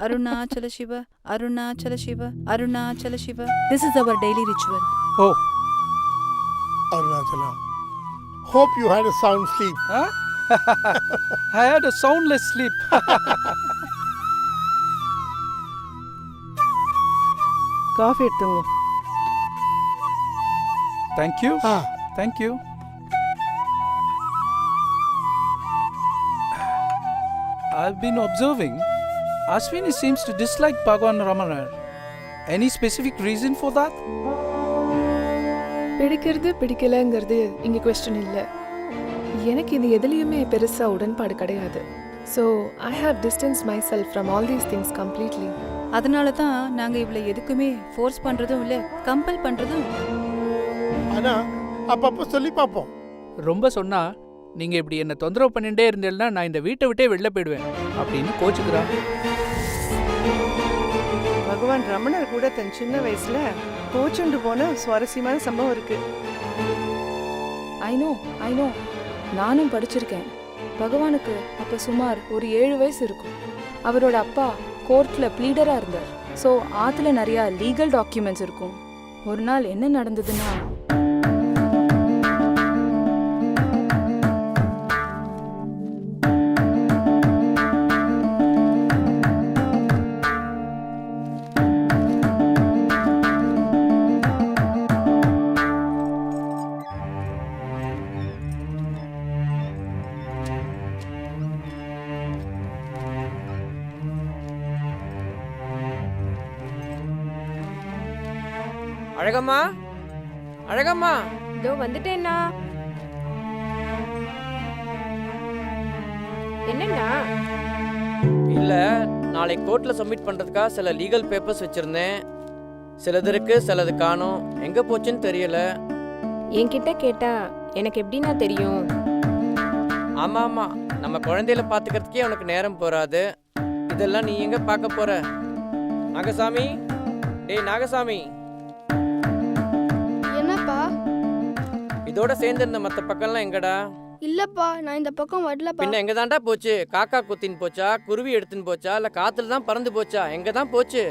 Arunachala Shiva Arunachala Shiva Arunachala Shiva. This is our daily ritual. Oh. Arunachala. Hope you had a sound sleep. Huh? I had a soundless sleep. Coffee எடுத்துங்க. Thank you. Thank you. I've been observing. Ashwini seems to dislike Bhagavan Ramanar. Any specific reason for that? பிடிக்கிறது பிடிக்கலங்கிறது இங்க question இல்ல. எனக்கு இது எதுலயுமே பெருசா உடன்பாடு கிடையாது. So I have distanced myself from all these things completely. அதனால தான் நாங்க இவளை எதுக்குமே ஃபோர்ஸ் பண்றதும் இல்ல, கம்பல் பண்றதும். ஆனா அப்பப்ப சொல்லி பாப்போம். ரொம்ப சொன்னா நீங்க இப்படி என்ன தொந்தரவு பண்ணிட்டே இருந்தேன்னா நான் இந்த வீட்டை விட்டே வெளில போயிடுவேன் அப்படின்னு கோச்சுக்கிறா. பகவான் ரமணர் கூட தன் சின்ன வயசுல கோச்சுண்டு போன சுவாரஸ்யமான சம்பவம் இருக்கு. ஐ நோ நானும் படிச்சிருக்கேன். பகவானுக்கு அப்போ சுமார் ஒரு 7 வயசு இருக்கும். அவரோட அப்பா கோர்ட்டில் ப்ளீடராக இருந்தார். ஸோ ஆற்றுல நிறையா லீகல் டாக்குமெண்ட்ஸ் இருக்கும். ஒரு நாள் என்ன நடந்ததுன்னா, அழகம்மா, அழகம்மா, இதோ வந்துட்டேன்னா. என்னண்ணா? இல்ல நாளைக்கு கோர்ட்ல சப்மிட் பண்றதுக்காக சில லீகல் பேப்பர்ஸ் வச்சிருந்தேன். சிலது இருக்கு, சிலது காணோம். எங்க போச்சுன்னு தெரியல. என்கிட்ட கேட்டா எனக்கு எப்படின்னா தெரியும்? ஆமா ஆமா, நம்ம குழந்தையில பாத்துக்கிறதுக்கே உனக்கு நேரம் போறாது. இதெல்லாம் நீ எங்க பார்க்க போற? நாகசாமி, டேய் நாகசாமி. என்னப்பா? இதோட சேர்ந்து இந்த மற்ற பக்கம்லாம் எங்கடா? இல்லப்பா, நான் இந்த பக்கம் வரலப்பா. பின்ன எங்க தாண்டா போச்சு? காக்கா குத்தின்னு போச்சா, குருவி எடுத்துன்னு போச்சா, இல்ல காத்துல தான் பறந்து போச்சா? எங்க தான் போச்சு?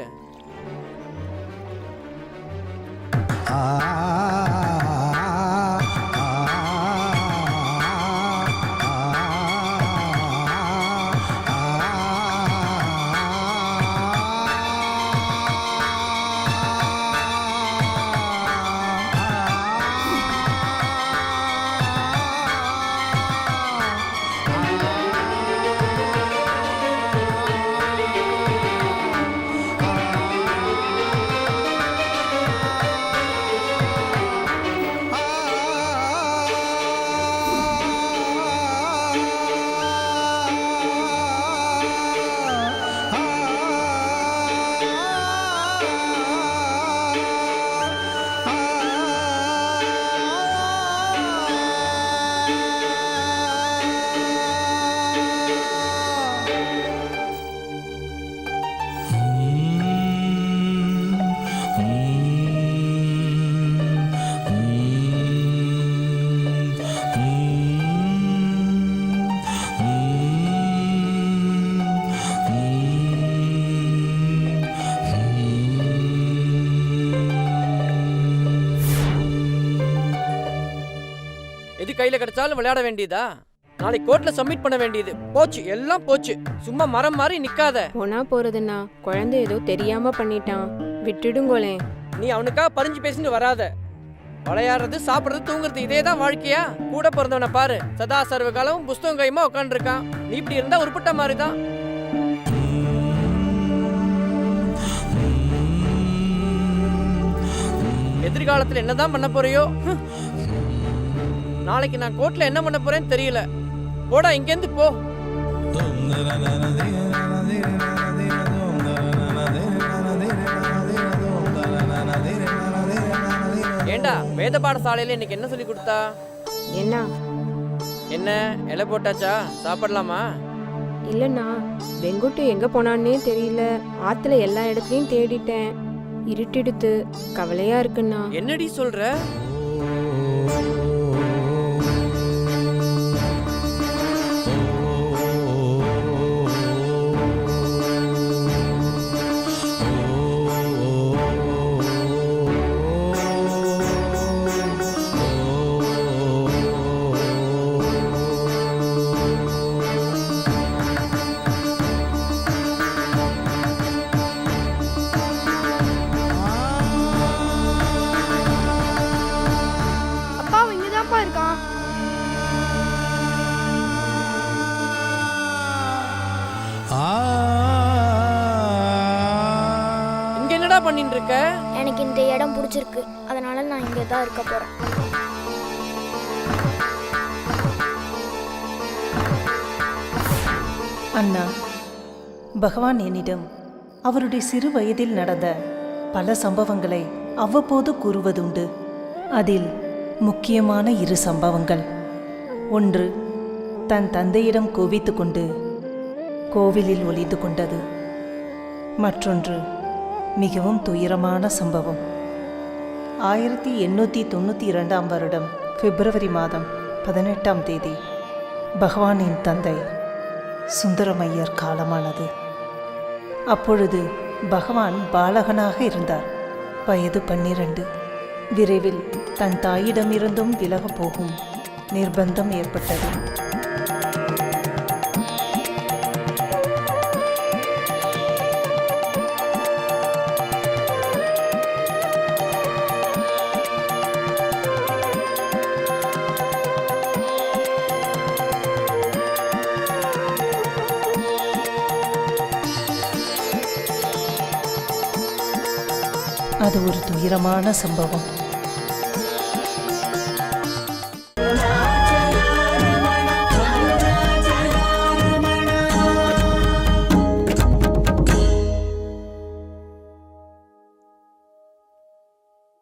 எது கையில கிடைச்சாலும் விளையாட வேண்டியதா? நாளைக்கு கோர்ட்ல சப்மிட் பண்ண வேண்டியது. போச்சு, எல்லாம் போச்சு. சும்மா மரம் மாதிரி நிக்காத. போனா போறதுன்னா, குழந்தை ஏதோ தெரியாம பண்ணிட்டான், விட்டுடுங்கோலே. நீ அவனுக்காக பறிஞ்சு பேசிட்டு வராத. விளையாடுறது, சாப்பிடுறது, தூங்குறது, இதே தான் வாழ்க்கையா? கூட பிறந்தவனை பாரு, சதா சர்வ காலமும் புஸ்தகம் கையுமா உட்காந்துருக்கான். நீ இப்படி இருந்தா உருப்பட்ட மாதிரிதான். எதிர்காலத்துல என்னதான் பண்ண போறியோ? நாளைக்கு நான் கோர்ட்ல என்ன பண்ண போறேன்னு தெரியல. போடா இங்கேருந்து போ. ஏண்டா, வேத பாடசாலையில இன்னைக்கு என்ன சொல்லி கொடுத்தா? என்ன இலை போட்டாச்சா? சாப்பிடலாமா? இல்லண்ணா, வெங்குட்டு எங்க போனான்னே தெரியல. ஆத்துல எல்லா இடத்துலயும் தேடிட்டேன், இருட்டிடுத்து. கவலையா இருக்குண்ணா. என்னடி சொல்ற? பண்ணிட்டு இருக்க? எனக்கு இந்த இடம் பிடிச்சிருக்கு, அதனால நான் இங்கே தான் இருக்க போறேன். அண்ணா, பகவான் என்னிடம் அவருடைய சிறு வயதில் நடந்த பல சம்பவங்களை அவ்வப்போது கூறுவதுண்டு. அதில் முக்கியமான 2 சம்பவங்கள். ஒன்று, தன் தந்தையிடம் கோவித்து கொண்டு கோவிலில் ஒளிந்து கொண்டது. மற்றொன்று, மிகவும் துயரமான சம்பவம். 1892 வருடம் பிப்ரவரி மாதம் 18ஆம் தேதி பகவானின் தந்தை சுந்தரமையர் காலமானது. அப்பொழுது பகவான் பாலகனாக இருந்தார். வயது 12. விரைவில் தன் தாயிடமிருந்தும் விலகப் போகும் நிர்பந்தம் ஏற்பட்டது. அது ஒரு துயரமான சம்பவம்.